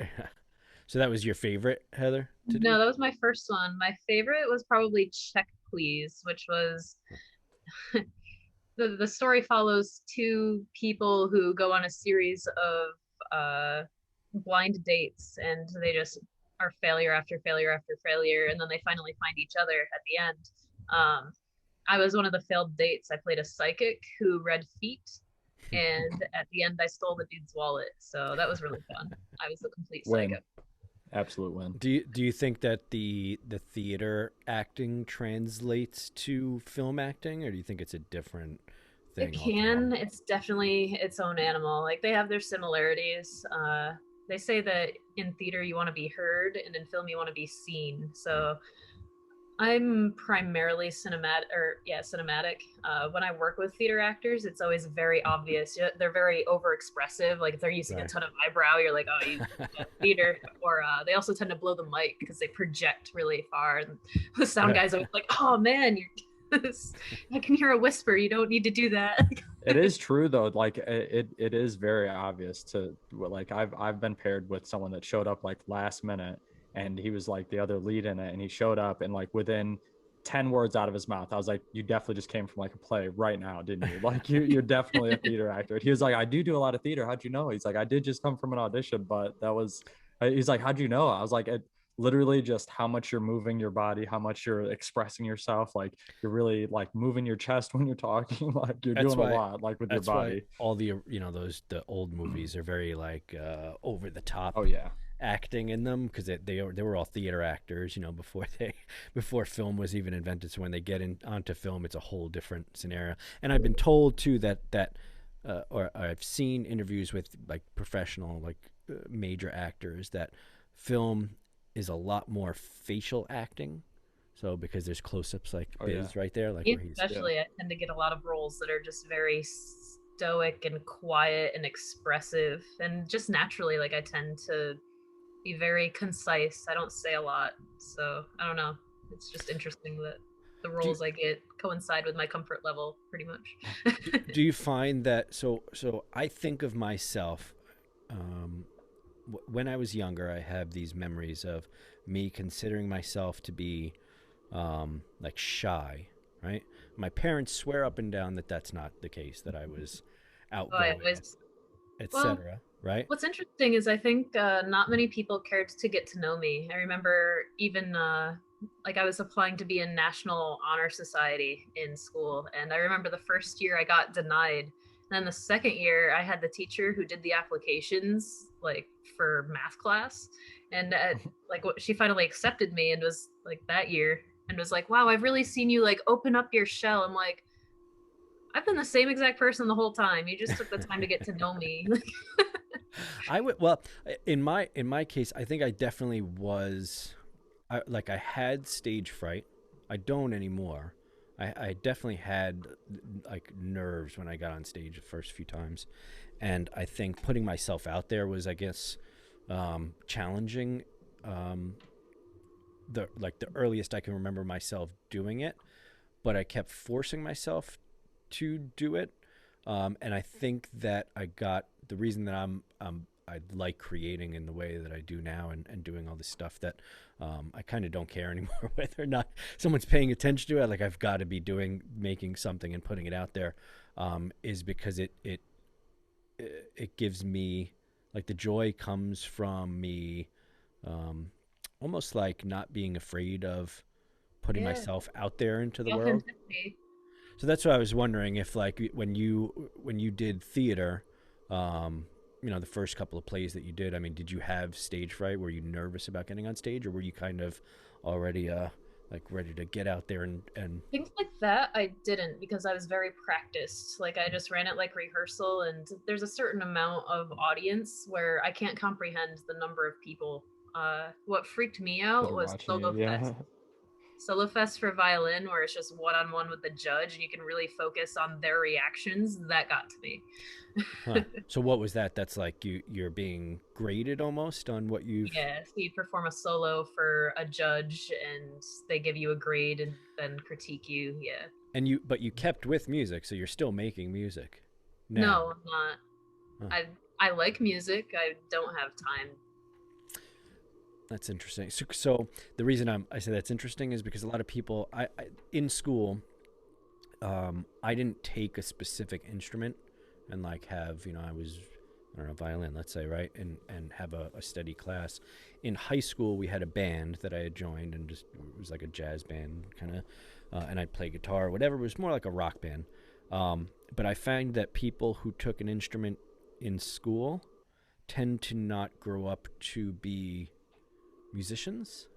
Speaker 1: So that was your favorite, Heather?
Speaker 2: No, that was my first one. My favorite was probably Check Please, which was the story follows two people who go on a series of blind dates, and they just are failure after failure after failure, and then they finally find each other at the end. I was one of the failed dates. I played a psychic who read feet, and at the end I stole the dude's wallet, so that was really fun. I was a complete psycho.
Speaker 3: Absolute win.
Speaker 1: Do you think that the theater acting translates to film acting, or do you think it's a different thing?
Speaker 2: It can. It's definitely its own animal. Like, they have their similarities. They say that in theater you want to be heard, and in film you want to be seen. So I'm primarily cinematic. When I work with theater actors, it's always very obvious. They're very overexpressive. Like, if they're using a ton of eyebrow, you're like, oh, you theater. Or they also tend to blow the mic because they project really far. And the sound guys are like, oh man, I can hear a whisper. You don't need to do that.
Speaker 3: It is true though. Like, it is very obvious to, like, I've been paired with someone that showed up like last minute, and he was like the other lead in it, and he showed up, and like within 10 words out of his mouth, I was like, you definitely just came from like a play right now, didn't you? Like, you're definitely a theater actor. He was like, I do a lot of theater. How'd you know? He's like, I did just come from an audition, but he's like, how'd you know? I was like, literally just how much you're moving your body, how much you're expressing yourself. Like, you're really like moving your chest when you're talking. Like, you're doing a lot, like with your body.
Speaker 1: All the, the old movies are very like over the top.
Speaker 3: Oh yeah.
Speaker 1: Acting in them, because they were all theater actors, before film was even invented. So when they get onto film, it's a whole different scenario. And I've been told too that or I've seen interviews with like professional, like major actors, that film is a lot more facial acting. So because there's close-ups like Biz
Speaker 3: yeah.
Speaker 1: right there, like
Speaker 2: Me
Speaker 1: where he's
Speaker 2: especially, I tend to get a lot of roles that are just very stoic and quiet and expressive, and just naturally, like I tend to be very concise. I don't say a lot, so I don't know. It's just interesting that the
Speaker 1: do you,
Speaker 2: roles I get coincide with my comfort level pretty much.
Speaker 1: do you find that so I think of myself um, when I was younger, I have these memories of me considering myself to be like shy, right? My parents swear up and down that that's not the case, that I was
Speaker 2: Oh, I
Speaker 1: outgoing,
Speaker 2: always well,
Speaker 1: etc. Right?
Speaker 2: what's interesting is I think not many people cared to get to know me. I remember even like I was applying to be in National Honor Society in school, and I remember the first year I got denied. And then the second year, I had the teacher who did the applications like for math class, and like she finally accepted me and was like that year and was like, "Wow, I've really seen you like open up your shell." I'm like, I've been the same exact person the whole time. You just took the time to get to know me.
Speaker 1: I would well in my case, I think I definitely was like I had stage fright. I don't anymore. I definitely had like nerves when I got on stage the first few times, and I think putting myself out there was, I guess, challenging. Um, the earliest I can remember myself doing it, but I kept forcing myself to do it, and I think that I got the reason that I like creating in the way that I do now, and doing all this stuff that I kind of don't care anymore whether or not someone's paying attention to it. Like I've got to be making something and putting it out there, is because it gives me, like, the joy comes from me, um, almost like not being afraid of putting
Speaker 2: Yeah,
Speaker 1: myself out there into the
Speaker 2: the
Speaker 1: world.
Speaker 2: authenticity.
Speaker 1: So that's what I was wondering, if like when you did theater, um, the first couple of plays that you did. I mean, did you have stage fright? Were you nervous about getting on stage, or were you kind of already like ready to get out there and
Speaker 2: Things like that I didn't because I was very practiced. Like I just ran it like rehearsal, and there's a certain amount of audience where I can't comprehend the number of people. What freaked me
Speaker 3: That
Speaker 2: out
Speaker 3: are
Speaker 2: was
Speaker 3: watching you?
Speaker 2: Solo Fest.
Speaker 3: Yeah.
Speaker 2: Solo Fest for violin, where it's just one on one with the judge, and you can really focus on their reactions. That got to me.
Speaker 1: huh? So what was that? That's like you're being graded almost on what you've.
Speaker 2: Yeah, so you perform a solo for a judge, and they give you a grade and then critique you. Yeah.
Speaker 1: And you kept with music, so you're still making music now.
Speaker 2: No, I'm not.
Speaker 1: Huh.
Speaker 2: I like music. I don't have time.
Speaker 1: That's interesting. So the reason I say that's interesting is because a lot of people, I in school, I didn't take a specific instrument and like have, I don't know, violin, let's say, right, and have a steady class. In high school, we had a band that I had joined, and just it was like a jazz band kind of, and I'd play guitar or whatever. It was more like a rock band. But I find that people who took an instrument in school tend to not grow up to be musicians.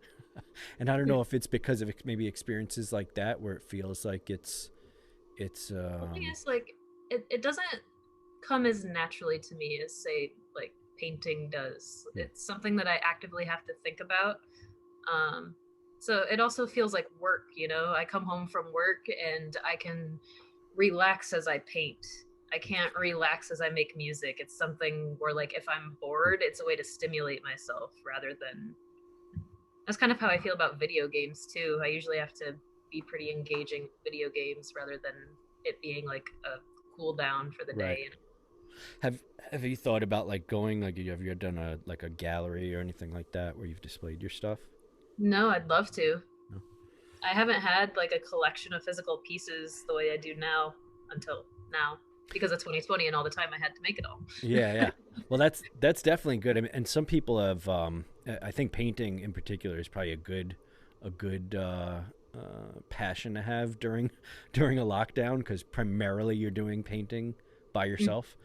Speaker 1: And I don't know if it's because of maybe experiences like that where it feels like it's
Speaker 2: The thing is, like, it doesn't come as naturally to me as, say, like painting does.
Speaker 1: hmm,
Speaker 2: It's something that I actively have to think about. Um, so it also feels like work, you know? I come home from work and I can relax as I paint. I can't relax as I make music. It's something where, like, if I'm bored, it's a way to stimulate myself rather than. That's kind of how I feel about video games too. I usually have to be pretty engaging with video games rather than it being like a cool down for the
Speaker 1: right.
Speaker 2: day. You know?
Speaker 1: Have you thought about like going, like, have you done a gallery or anything like that where you've displayed your stuff?
Speaker 2: No, I'd love to.
Speaker 1: No?
Speaker 2: I haven't had like a collection of physical pieces the way I do now until now because of 2020 and all the time I had to make it all.
Speaker 1: Yeah, yeah. Well, that's definitely good. I mean, and some people have. I think painting in particular is probably a good passion to have during during a lockdown, because primarily you're doing painting by yourself.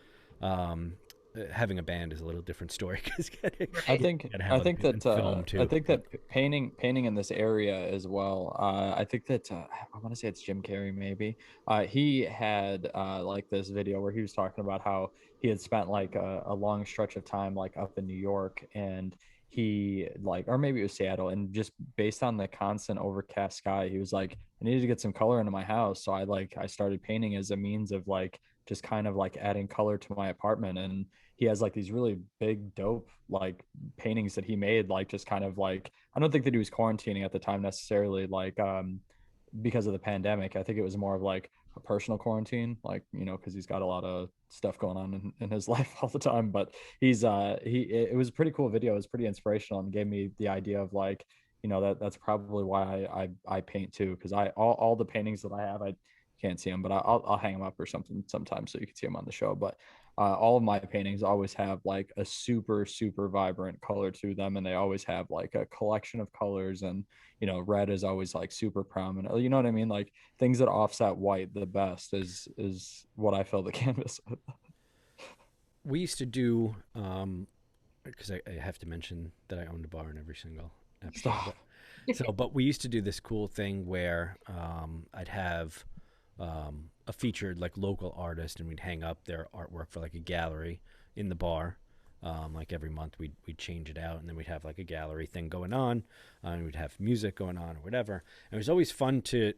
Speaker 1: Um, Having a band is a little different story because
Speaker 3: I
Speaker 2: Right.
Speaker 3: think
Speaker 1: gotta have
Speaker 3: I
Speaker 1: other
Speaker 3: think
Speaker 1: people,
Speaker 3: that
Speaker 1: and film
Speaker 3: I
Speaker 1: too.
Speaker 3: think that painting in this area as well. I think that I want to say it's Jim Carrey maybe. He had like this video where he was talking about how he had spent like a long stretch of time like up in New York, and he like, or maybe it was Seattle, and just based on the constant overcast sky, he was like, I needed to get some color into my house. So I started painting as a means of like just kind of like adding color to my apartment. And he has like these really big dope like paintings that he made, like just kind of like, I don't think that he was quarantining at the time necessarily, like because of the pandemic. I think it was more of like a personal quarantine, like, you know, because he's got a lot of stuff going on in his life all the time. But it was a pretty cool video. It was pretty inspirational and gave me the idea of like, you know, that's probably why I paint too, because all the paintings that I have, I can't see them, but I'll hang them up or something sometime so you can see them on the show. But all of my paintings always have like a super super vibrant color to them, and they always have like a collection of colors. And you know, red is always like super prominent, you know what I mean, like things that offset white the best is what I fill the canvas with.
Speaker 1: We used to do, because I have to mention that I owned a bar in every single episode. But we used to do this cool thing where I'd have a featured like local artist, and we'd hang up their artwork for like a gallery in the bar. Like every month we'd change it out, and then we'd have like a gallery thing going on, and we'd have music going on or whatever. And it was always fun to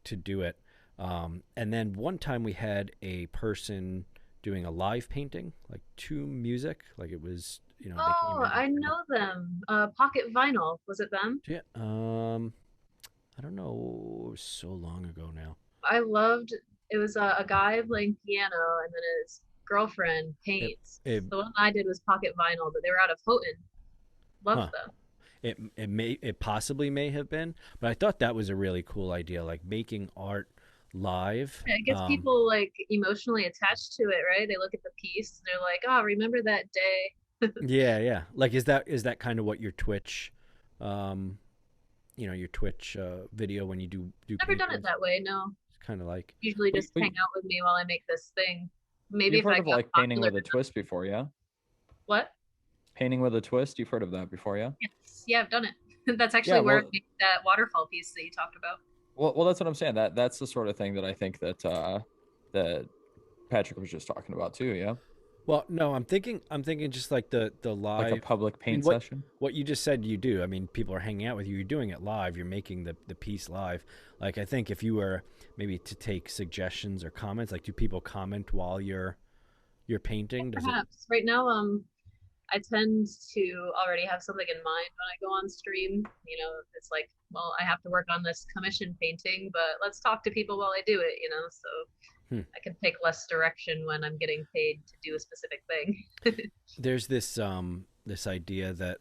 Speaker 1: do it. And then one time we had a person doing a live painting, like to music, like it was, you know.
Speaker 2: Oh, I know them. Pocket Vinyl, was it them?
Speaker 1: Yeah. I don't know. It was so long ago now.
Speaker 2: I loved. It was a guy playing piano, and then his girlfriend paints. The one I did was Pocket Vinyl, but they were out of Houghton. Loved them.
Speaker 1: It possibly may have been, but I thought that was a really cool idea, like making art live.
Speaker 2: Yeah, it gets people like emotionally attached to it, right? They look at the piece, and they're like, "Oh, remember that day."
Speaker 1: Yeah. Like, is that kind of what your Twitch, your Twitch video when you do?
Speaker 2: Never done it that way. No.
Speaker 1: It's kind of like
Speaker 2: usually just hang out with me while I make this thing. Maybe
Speaker 3: you've heard of like painting with a twist before, yeah?
Speaker 2: What?
Speaker 3: Painting with a twist? You've heard of that before, yeah?
Speaker 2: Yes, yeah, I've done it. That's actually where I made that waterfall piece that you talked about.
Speaker 3: Well, that's what I'm saying. That's the sort of thing that I think that that Patrick was just talking about too, yeah.
Speaker 1: Well, no, I'm thinking just like the live,
Speaker 3: like a public paint session.
Speaker 1: What you just said you do. I mean, people are hanging out with you. You're doing it live. You're making the piece live. Like, I think if you were maybe to take suggestions or comments, like, do people comment while you're painting?
Speaker 2: Perhaps. Right now, I tend to already have something in mind when I go on stream. You know, it's like, well, I have to work on this commission painting, but let's talk to people while I do it, you know, so I can take less direction when I'm getting paid to do a specific thing.
Speaker 1: There's this this idea that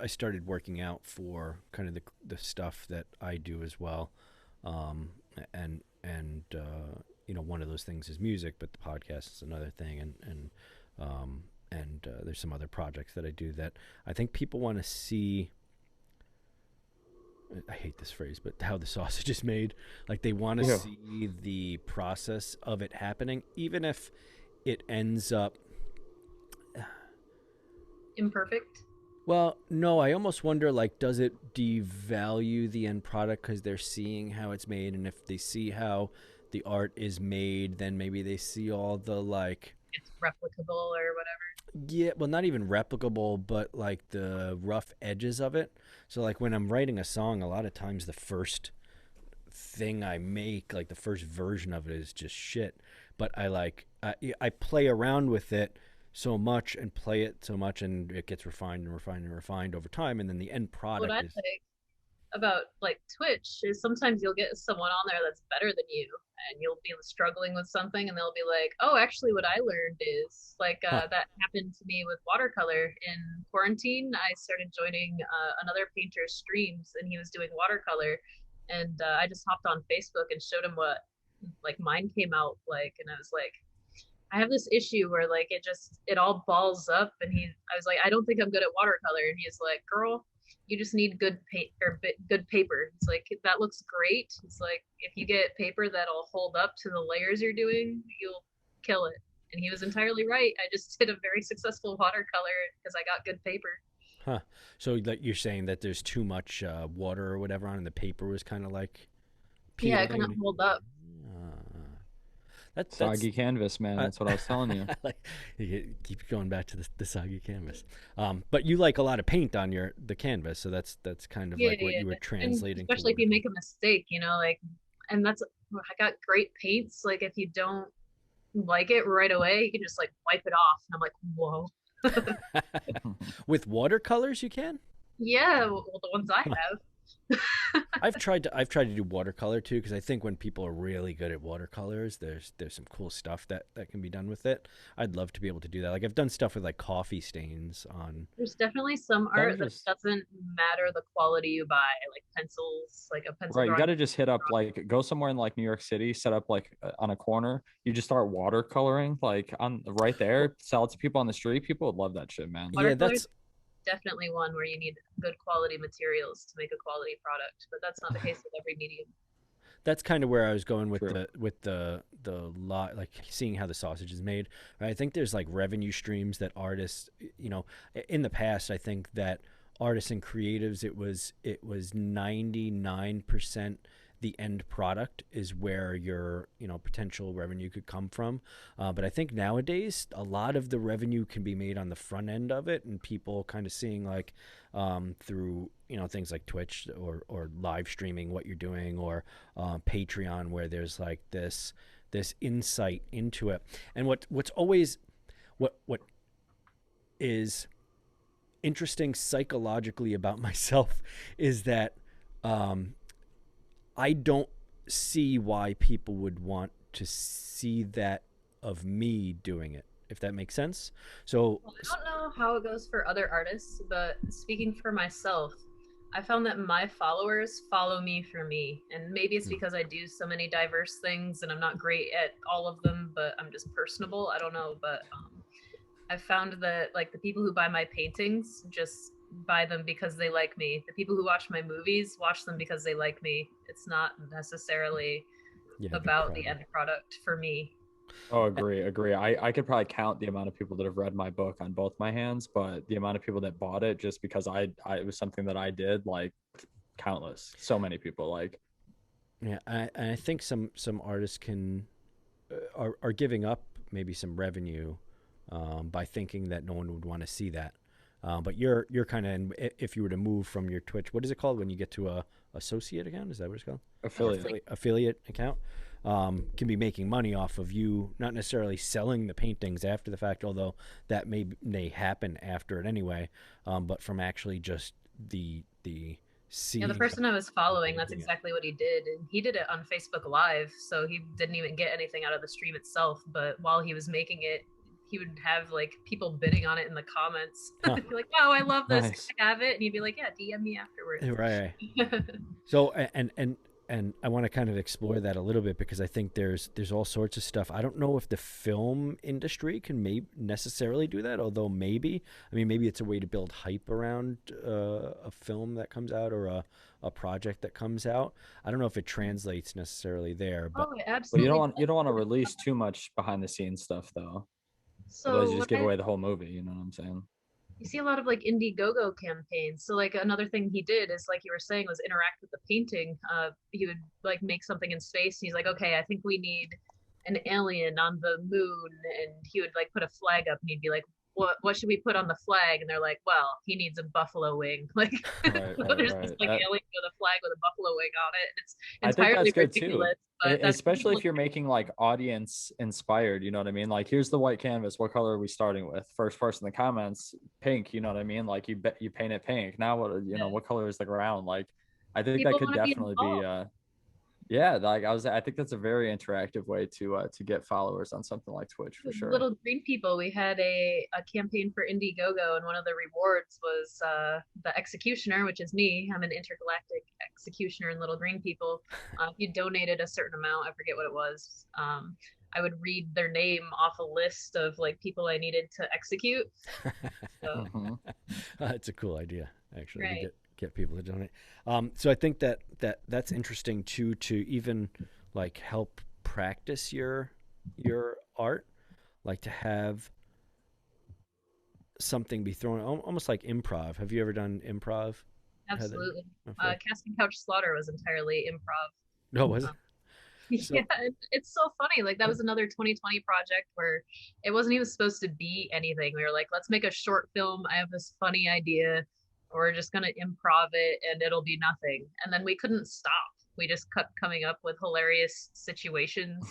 Speaker 1: I started working out for kind of the stuff that I do as well. And one of those things is music, but the podcast is another thing. And there's some other projects that I do that I think people want to see. I hate this phrase, but how the sausage is made. Like, they want to see the process of it happening, even if it ends up
Speaker 2: imperfect.
Speaker 1: Well, no, I almost wonder, like, does it devalue the end product because they're seeing how it's made? And if they see how the art is made, then maybe they see all the, like,
Speaker 2: it's replicable or whatever.
Speaker 1: Yeah, well, not even replicable, but like the rough edges of it. So like when I'm writing a song, a lot of times the first thing I make, like the first version of it, is just shit. But I play around with it so much and play it so much, and it gets refined and refined and refined over time, and then the end product
Speaker 2: is... Like about like Twitch is sometimes you'll get someone on there that's better than you, and you'll be struggling with something, and they'll be like, oh, actually what I learned is like that happened to me with watercolor in quarantine. I started joining another painter's streams, and he was doing watercolor, and I just hopped on Facebook and showed him what like mine came out like, and I was like, I have this issue where like it all balls up, and I was like, I don't think I'm good at watercolor, and he's like, girl, you just need good paint or good paper. It's like, that looks great. It's like, if you get paper that'll hold up to the layers you're doing, you'll kill it. And he was entirely right. I just did a very successful watercolor because I got good paper.
Speaker 1: Huh. So like you're saying that there's too much water or whatever on, and the paper was kind of like
Speaker 2: yeah, it couldn't hold up.
Speaker 1: That's
Speaker 3: Soggy canvas, man. That's what I was telling you.
Speaker 1: like you keep going back to the soggy canvas. But you like a lot of paint on the canvas, so that's kind of
Speaker 2: Yeah,
Speaker 1: like what
Speaker 2: yeah.
Speaker 1: you were
Speaker 2: And
Speaker 1: translating to
Speaker 2: especially if you
Speaker 1: watercolor.
Speaker 2: make a mistake, like, and that's, I got great paints. Like, if you don't like it right away, you can just like wipe it off. And I'm like, whoa.
Speaker 1: With watercolors, you can.
Speaker 2: Yeah, well, the ones I have.
Speaker 1: I've tried to do watercolor too, because I think when people are really good at watercolors, there's some cool stuff that can be done with it. I'd love to be able to do that. Like I've done stuff with like coffee stains on.
Speaker 2: There's definitely some
Speaker 3: Gotta
Speaker 2: art that
Speaker 3: just
Speaker 2: doesn't matter the quality you buy, like pencils, like a pencil
Speaker 3: right. You
Speaker 2: drawing.
Speaker 3: got to just hit up like go somewhere in like New York City, set up like on a corner. You just start watercoloring like on right
Speaker 1: Well,
Speaker 3: there. Sell it to people on the street. People would love that shit, man.
Speaker 1: yeah,
Speaker 2: Watercolor is
Speaker 1: that's
Speaker 2: definitely one where you need good quality materials to make a quality product, but that's not the case with every medium.
Speaker 1: that's kind of where I was going with
Speaker 3: True.
Speaker 1: the lot, like seeing how the sausage is made. Right? I think there's like revenue streams that artists, in the past, I think that artists and creatives, it was 99% the end product is where your potential revenue could come from. But I think nowadays a lot of the revenue can be made on the front end of it, and people kind of seeing like through things like Twitch or live streaming what you're doing, or Patreon, where there's like this insight into it. And what's always what is interesting psychologically about myself is that um, I don't see why people would want to see that of me doing it, if that makes sense. So,
Speaker 2: Well, I don't know how it goes for other artists, but speaking for myself, I found that my followers follow me for me. And maybe it's
Speaker 1: mm,
Speaker 2: because I do so many diverse things and I'm not great at all of them, but I'm just personable. I don't know. But I found that like the people who buy my paintings just buy them because they like me. The people who watch my movies watch them because they like me. It's not necessarily
Speaker 1: yeah, the
Speaker 2: about the
Speaker 1: product.
Speaker 2: end product for me.
Speaker 3: Oh,
Speaker 1: Eh,
Speaker 3: agree. I could probably count the amount of people that have read my book on both my hands, but the amount of people that bought it just because I it was something that I did, like countless. So many people, like
Speaker 1: Yeah, I think some artists can are giving up maybe some revenue by thinking that no one would want to see that. But you're kind of, if you were to move from your Twitch, what is it called when you get to a associate account? Is that what it's called?
Speaker 3: affiliate.
Speaker 1: Affiliate account. Can be making money off of you, not necessarily selling the paintings after the fact, although that may happen after it anyway. But from actually just the
Speaker 2: Yeah, the
Speaker 1: seeing
Speaker 2: person I was following, that's
Speaker 1: painting it.
Speaker 2: exactly what he did. And he did it on Facebook Live, so he didn't even get anything out of the stream itself. But while he was making it, he would have like people bidding on it in the comments.
Speaker 1: Huh.
Speaker 2: Be like, wow, I love this.
Speaker 3: Nice.
Speaker 2: Can I have it? And he'd be like, yeah, DM me afterwards.
Speaker 1: Right. So and I want to kind of explore that a little bit, because I think there's all sorts of stuff. I don't know if the film industry can necessarily do that, although maybe. I mean, maybe it's a way to build hype around a film that comes out, or a project that comes out. I don't know if it translates necessarily there, but
Speaker 2: Oh, it
Speaker 3: But
Speaker 2: absolutely
Speaker 3: you
Speaker 2: does.
Speaker 3: don't want to release too much behind the scenes stuff though. Otherwise,
Speaker 2: So
Speaker 3: you just
Speaker 2: what
Speaker 3: give
Speaker 2: I
Speaker 3: away the whole movie. You know what I'm saying?
Speaker 2: you see a lot of like Indiegogo campaigns. So like another thing he did is like you were saying was interact with the painting. He would like make something in space. And he's like, okay, I think we need an alien on the moon, and he would like put a flag up, and he'd be like, what should we put on the flag? And they're like, well, he needs a buffalo wing. Like
Speaker 3: Right,
Speaker 2: so
Speaker 3: right,
Speaker 2: there's this
Speaker 3: right.
Speaker 2: like alien with a flag with a buffalo wing on it, and it's
Speaker 3: I think
Speaker 2: entirely
Speaker 3: that's good too.
Speaker 2: ridiculous. But that's
Speaker 3: Especially
Speaker 2: people.
Speaker 3: if you're making like audience inspired, you know what I mean? Like, here's the white canvas. What color are we starting with? First person in the comments, pink. You know what I mean? Like, you paint it pink. Now,
Speaker 2: Yeah,
Speaker 3: what color is the ground? Like, I think that
Speaker 2: people
Speaker 3: could
Speaker 2: want to be
Speaker 3: definitely be,
Speaker 2: involved.
Speaker 3: yeah. Like I think that's a very interactive way to get followers on something like Twitch for sure.
Speaker 2: Little Green People, we had a campaign for Indiegogo, and one of the rewards was the executioner, which is me. I'm an intergalactic executioner in Little Green People. If you donated a certain amount, I forget what it was. I would read their name off a list of like people I needed to execute. So,
Speaker 3: Hmm.
Speaker 1: it's a cool idea actually to
Speaker 2: right.
Speaker 1: get people to donate. So I think that's interesting too, to even like help practice your art, like to have something be thrown, almost like improv. Have you ever done improv, Heather?
Speaker 2: Absolutely.
Speaker 1: Before?
Speaker 2: Casting Couch Slaughter was entirely improv.
Speaker 1: No, was it?
Speaker 2: Yeah, it's so funny. Like that was another 2020 project where it wasn't even supposed to be anything. We were like, let's make a short film. I have this funny idea. We're just gonna improv it and it'll be nothing. And then we couldn't stop. We just kept coming up with hilarious situations.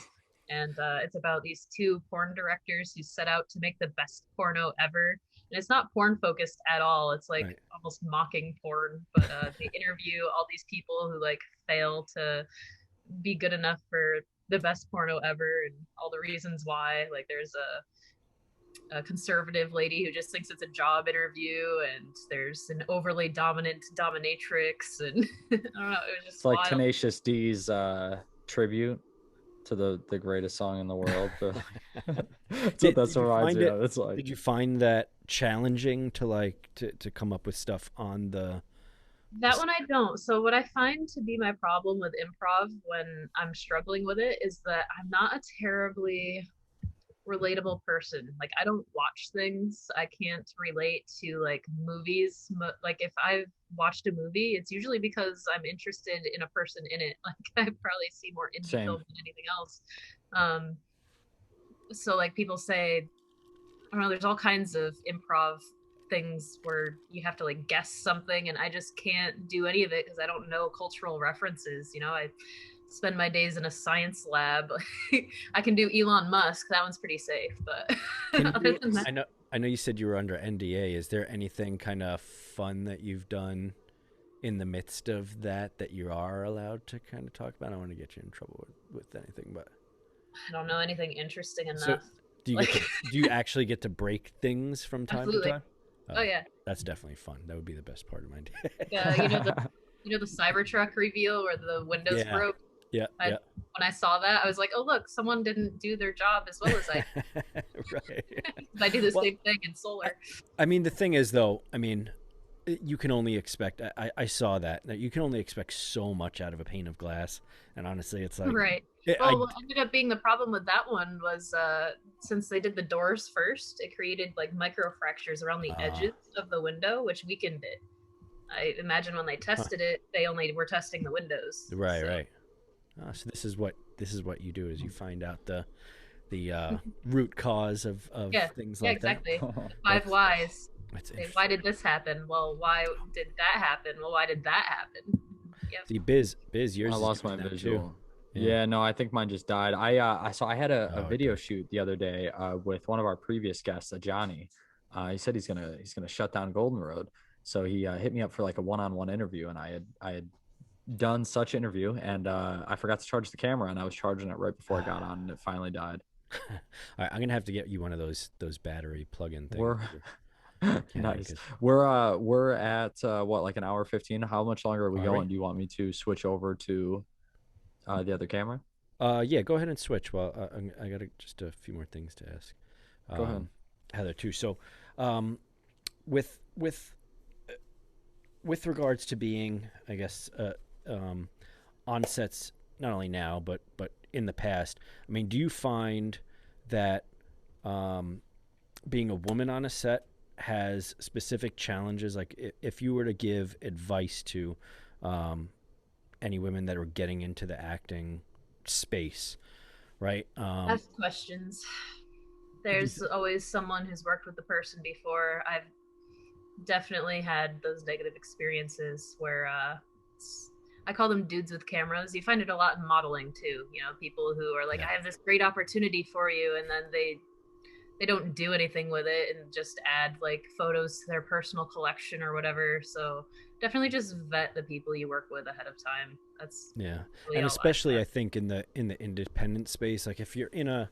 Speaker 2: And it's about these two porn directors who set out to make the best porno ever. And it's not porn focused at all. It's like
Speaker 1: Right.
Speaker 2: almost mocking porn. But they interview all these people who like fail to be good enough for the best porno ever and all the reasons why. Like there's a conservative lady who just thinks it's a job interview, and there's an overly dominant dominatrix, and I don't know, it was just
Speaker 3: It's like
Speaker 2: wild.
Speaker 3: Tenacious D's tribute to the greatest song in the world. That's what that reminds me of. It's like,
Speaker 1: did you find that challenging to like to come up with stuff on the
Speaker 2: That one I don't. So what I find to be my problem with improv when I'm struggling with it is that I'm not a terribly relatable person. Like I don't watch things. I can't relate to like movies. Like if I've watched a movie, it's usually because I'm interested in a person in it. Like I probably see more indie
Speaker 3: Same.
Speaker 2: film than anything else. So like people say, I don't know, there's all kinds of improv things where you have to like guess something, and I just can't do any of it because I don't know cultural references. You know, I spend my days in a science lab. I can do Elon Musk. That one's pretty safe, but other than that,
Speaker 1: I know you said you were under NDA. Is there anything kind of fun that you've done in the midst of that you are allowed to kind of talk about? I don't want to get you in trouble with anything, but
Speaker 2: I don't know anything interesting enough.
Speaker 1: So do you do you actually get to break things from time
Speaker 2: Absolutely.
Speaker 1: to time?
Speaker 2: Oh yeah,
Speaker 1: that's definitely fun. That would be the best part of my day.
Speaker 2: Yeah, you know the Cybertruck reveal where the windows broke.
Speaker 1: Yeah,
Speaker 2: When I saw that, I was like, oh look, someone didn't do their job as well as I.
Speaker 1: Right.
Speaker 2: I do the same thing in solar.
Speaker 1: I mean, the thing is, though, I mean, you can only expect. I saw that you can only expect so much out of a pane of glass, and honestly, it's like
Speaker 2: right. Well, what ended up being the problem with that one was since they did the doors first, it created like micro fractures around the edges of the window, which weakened it. I imagine when they tested it, they only were testing the windows.
Speaker 1: Right, so. Right. So this is what you do is you find out the root cause of things like
Speaker 2: exactly.
Speaker 1: that.
Speaker 2: 5 whys. Why did this happen? Well, why did that happen? Well, why did that happen?
Speaker 1: Yep. See, Biz, yours.
Speaker 3: I lost my visual. Yeah, no, I think mine just died. I had a video shoot the other day with one of our previous guests, Johnny. He said he's gonna shut down Golden Road, so he hit me up for like a one-on-one interview, and I had done such interview, and I forgot to charge the camera, and I was charging it right before I got on, and it finally died.
Speaker 1: All right, I'm gonna have to get you one of those battery plug-in things.
Speaker 3: Nice. We're at what, like an hour 15? How much longer are we going? Do you want me to switch over to the other camera?
Speaker 1: Yeah, go ahead and switch. Well, I got just a few more things to ask.
Speaker 3: Go ahead,
Speaker 1: Heather, too. So, with regards to being, I guess, on sets, not only now but in the past, I mean, do you find that being a woman on a set has specific challenges? Like, if you were to give advice to any women that are getting into the acting space, right?
Speaker 2: Ask questions. There's always someone who's worked with the person before. I've definitely had those negative experiences where I call them dudes with cameras. You find it a lot in modeling too. You know, people who are like, I have this great opportunity for you, and then they don't do anything with it and just add like photos to their personal collection or whatever. So definitely just vet the people you work with ahead of time. That's
Speaker 1: really,
Speaker 2: and
Speaker 1: especially I think in the independent space, like if you're in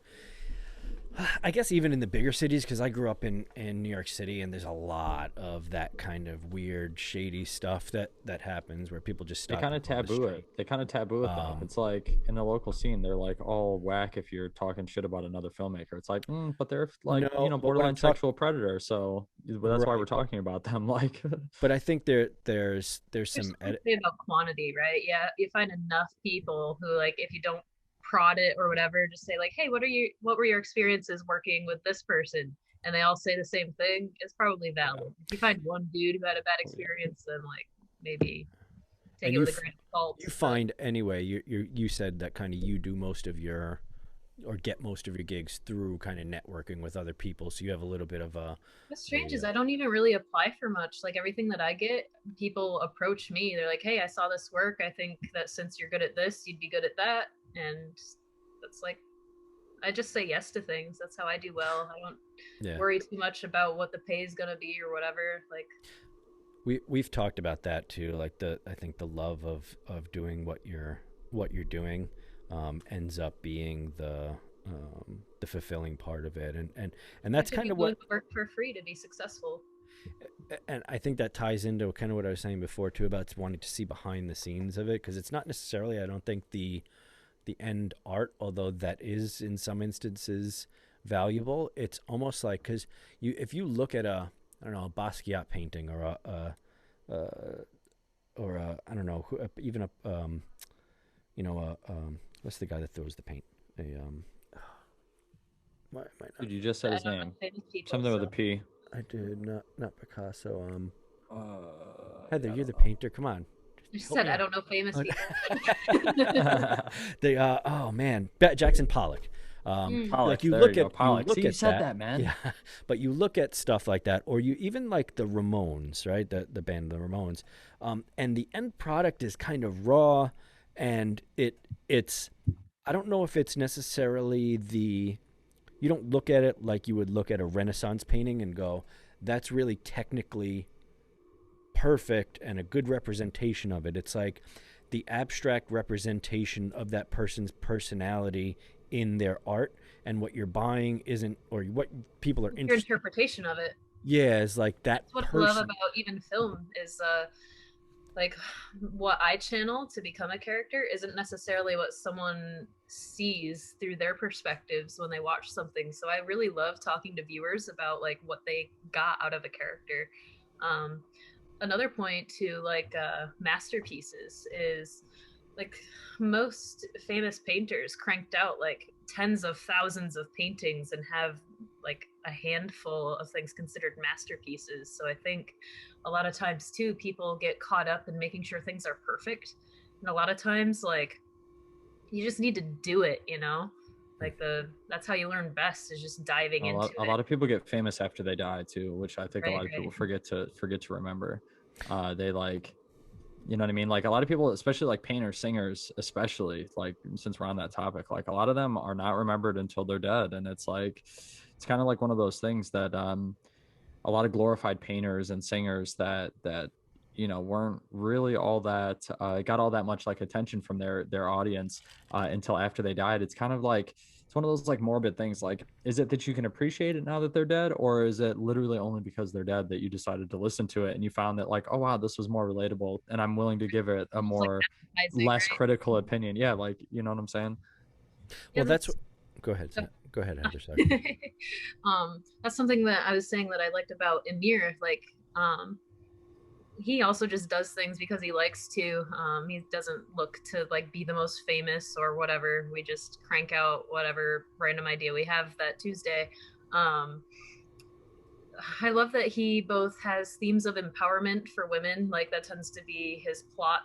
Speaker 1: I guess even in the bigger cities, because I grew up in New York City, and there's a lot of that kind of weird, shady stuff that happens where people just stop.
Speaker 3: They kind of taboo it. They kind of taboo it though. It's like in the local scene, they're like all whack if you're talking shit about another filmmaker. It's like, but they're like, borderline sexual predator. So that's why we're talking about them. Like,
Speaker 1: but I think there's some
Speaker 2: about quantity, right? Yeah, you find enough people who, like, if you don't prod it or whatever, just say like, hey, what were your experiences working with this person, and they all say the same thing, it's probably valid. If you find one dude who had a bad experience, then like maybe take it with a grain of salt.
Speaker 1: You find anyway, you said that kind of you do most of your, or get most of your gigs through kind of networking with other people, so you have a little bit of a.
Speaker 2: What's strange is I don't even really apply for much. Like everything that I get, people approach me. They're like, "Hey, I saw this work. I think that since you're good at this, you'd be good at that." And that's like, I just say yes to things. That's how I do well. I don't worry too much about what the pay is gonna be or whatever. Like,
Speaker 1: we've talked about that too. Like I think the love of doing what you're doing ends up being the fulfilling part of it, and that's kind of what
Speaker 2: work for free to be successful.
Speaker 1: And I think that ties into kind of what I was saying before too, about wanting to see behind the scenes of it, because it's not necessarily, I don't think, the end art, although that is in some instances valuable. It's almost like, because if you look at a Basquiat painting or I don't know, even what's the guy that throws the paint?
Speaker 3: Dude, you just said his name. Something with a P.
Speaker 1: I did not Picasso. Heather, you're the painter. Come on.
Speaker 2: You said I don't know famous people.
Speaker 1: Oh man, Jackson Pollock.
Speaker 3: Pollock.
Speaker 1: Like you look at
Speaker 3: Pollock.
Speaker 1: You
Speaker 3: said that, man.
Speaker 1: Yeah, but you look at stuff like that, or you even like the Ramones, right? The band, the Ramones, and the end product is kind of raw, and it's. I don't know if it's necessarily you don't look at it like you would look at a Renaissance painting and go, that's really technically perfect and a good representation of it. It's like the abstract representation of that person's personality in their art, and what you're buying isn't, or what people are interested.
Speaker 2: Your interpretation of it.
Speaker 1: Yeah, it's like that.
Speaker 2: That's what I love about even film is like what I channel to become a character isn't necessarily what someone sees through their perspectives when they watch something. So I really love talking to viewers about like what they got out of a character. Another point to like masterpieces is like most famous painters cranked out like tens of thousands of paintings and have like a handful of things considered masterpieces. So I think a lot of times too, people get caught up in making sure things are perfect. And a lot of times like you just need to do it, you know? Like that's how you learn best, is just diving into it.
Speaker 3: A lot of people get famous after they die too, which I think a lot of people forget to remember. They like, you know what I mean? Like a lot of people, especially like painters, singers, especially, like since we're on that topic, like a lot of them are not remembered until they're dead. And it's like, it's kind of like one of those things that a lot of glorified painters and singers that you know weren't really all that got all that much like attention from their audience until after they died. It's kind of like, it's one of those like morbid things. Like, is it that you can appreciate it now that they're dead, or is it literally only because they're dead that you decided to listen to it and you found that like, oh wow, this was more relatable and I'm willing to give it a more less critical opinion? Yeah, like, you know what I'm saying?
Speaker 1: Well, that's go ahead, Heather. Sorry.
Speaker 2: That's something that I was saying that I liked about Emir. Like, he also just does things because he likes to. He doesn't look to like be the most famous or whatever. We just crank out whatever random idea we have that Tuesday. I love that he both has themes of empowerment for women. Like that tends to be his plot.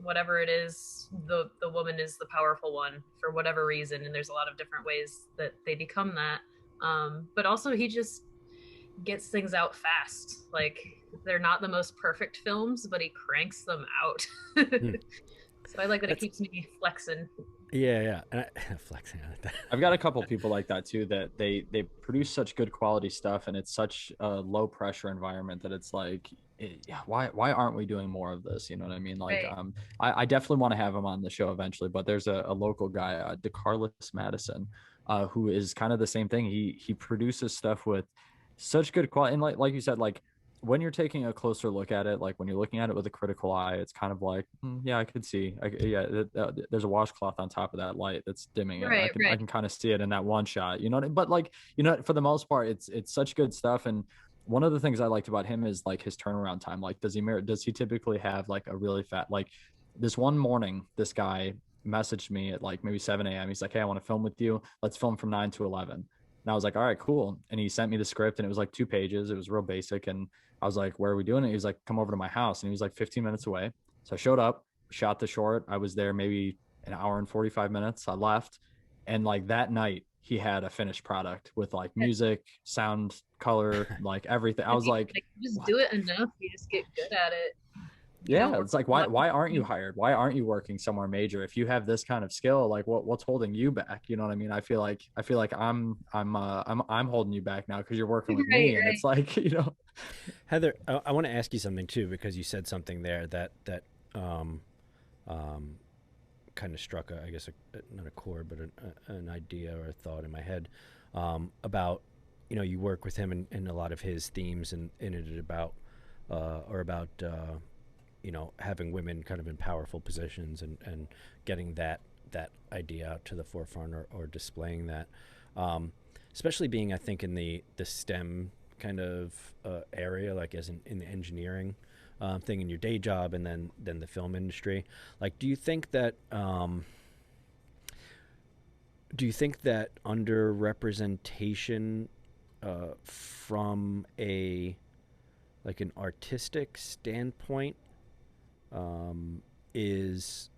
Speaker 2: Whatever it is, the woman is the powerful one for whatever reason, and there's a lot of different ways that they become that. But also he just gets things out fast. Like they're not the most perfect films, but he cranks them out. So I like that. It keeps me flexing.
Speaker 1: Yeah. Flexing.
Speaker 3: I've got a couple people like that too, that they produce such good quality stuff, and it's such a low pressure environment that it's like, why aren't we doing more of this? You know what I mean? Like,
Speaker 2: right.
Speaker 3: I definitely want to have him on the show eventually, but there's a local guy, DeCarlos Madison, who is kind of the same thing. He produces stuff with such good quality, and like you said, like when you're taking a closer look at it, like when you're looking at it with a critical eye, it's kind of like, yeah, I could see, there's a washcloth on top of that light that's dimming it. I can kind of see it in that one shot, you know what I mean? But like, you know, for the most part, it's such good stuff. And one of the things I liked about him is like his turnaround time. Like, does he typically have like a really like this one morning, this guy messaged me at like maybe 7 a.m. He's like, hey, I want to film with you. Let's film from 9 to 11. And I was like, all right, cool. And he sent me the script, and it was like 2 pages. It was real basic. And I was like, where are we doing it? He was like, come over to my house. And he was like 15 minutes away. So I showed up, shot the short. I was there maybe an hour and 45 minutes. I left. And like that night, he had a finished product with like music, sound, color, like everything. I was like,
Speaker 2: just do it enough, you just get good at it.
Speaker 3: Yeah, it's like why aren't you hired? Why aren't you working somewhere major? If you have this kind of skill, like what's holding you back? You know what I mean? I feel like I'm holding you back now because you're working with me, and it's like, you know.
Speaker 1: Heather, I want to ask you something too, because you said something there that kind of struck I guess not a chord, but an idea or a thought in my head about, you know, you work with him and a lot of his themes and it about you know, having women kind of in powerful positions and getting that idea out to the forefront or displaying that, especially being, I think, in the STEM kind of area, like as in the engineering thing in your day job, and then the film industry. Like, do you think that underrepresentation from an artistic standpoint is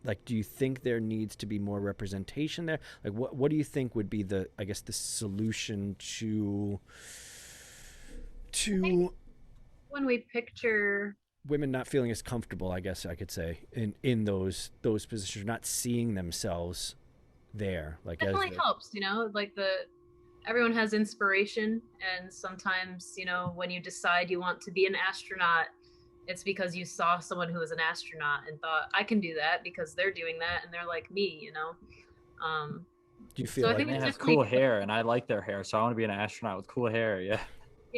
Speaker 1: like, do you think there needs to be more representation there? Like, what do you think would be the solution to
Speaker 2: when we picture
Speaker 1: women not feeling as comfortable, I guess I could say, in those positions, not seeing themselves there? Like,
Speaker 2: definitely helps, you know, like everyone has inspiration, and sometimes, you know, when you decide you want to be an astronaut, it's because you saw someone who was an astronaut and thought, I can do that because they're doing that and they're like me, you know.
Speaker 1: Do you feel like
Speaker 3: they have cool hair and I like their hair, so I want to be an astronaut with cool hair?
Speaker 2: Yeah,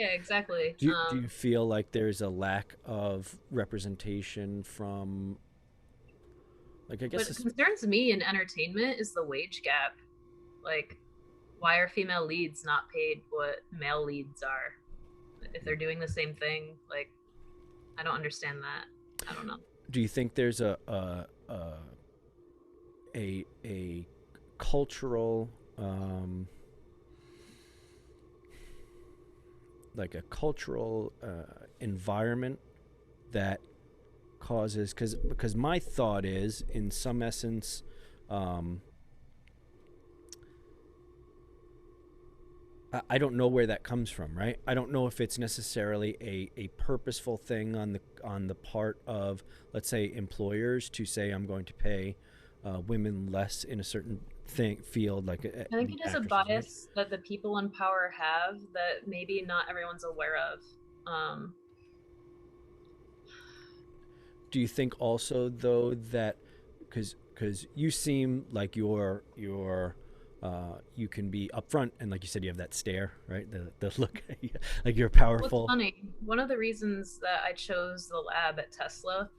Speaker 2: exactly.
Speaker 1: Do you feel like there's a lack of representation from, like, I guess
Speaker 2: what concerns me in entertainment is the wage gap. Like, why are female leads not paid what male leads are if they're doing the same thing? Like, I don't understand that. I don't know.
Speaker 1: Do you think there's a cultural environment that causes, because my thought is, in some essence, I don't know where that comes from, right? I don't know if it's necessarily a purposeful thing on the part of, let's say, employers to say, I'm going to pay women less in a certain field. Like,
Speaker 2: I think it is a bias that the people in power have that maybe not everyone's aware of.
Speaker 1: Do you think also, though, that because you seem like you can be upfront, and like you said, you have that stare, right? The look, like you're powerful.
Speaker 2: What's funny, one of the reasons that I chose the lab at Tesla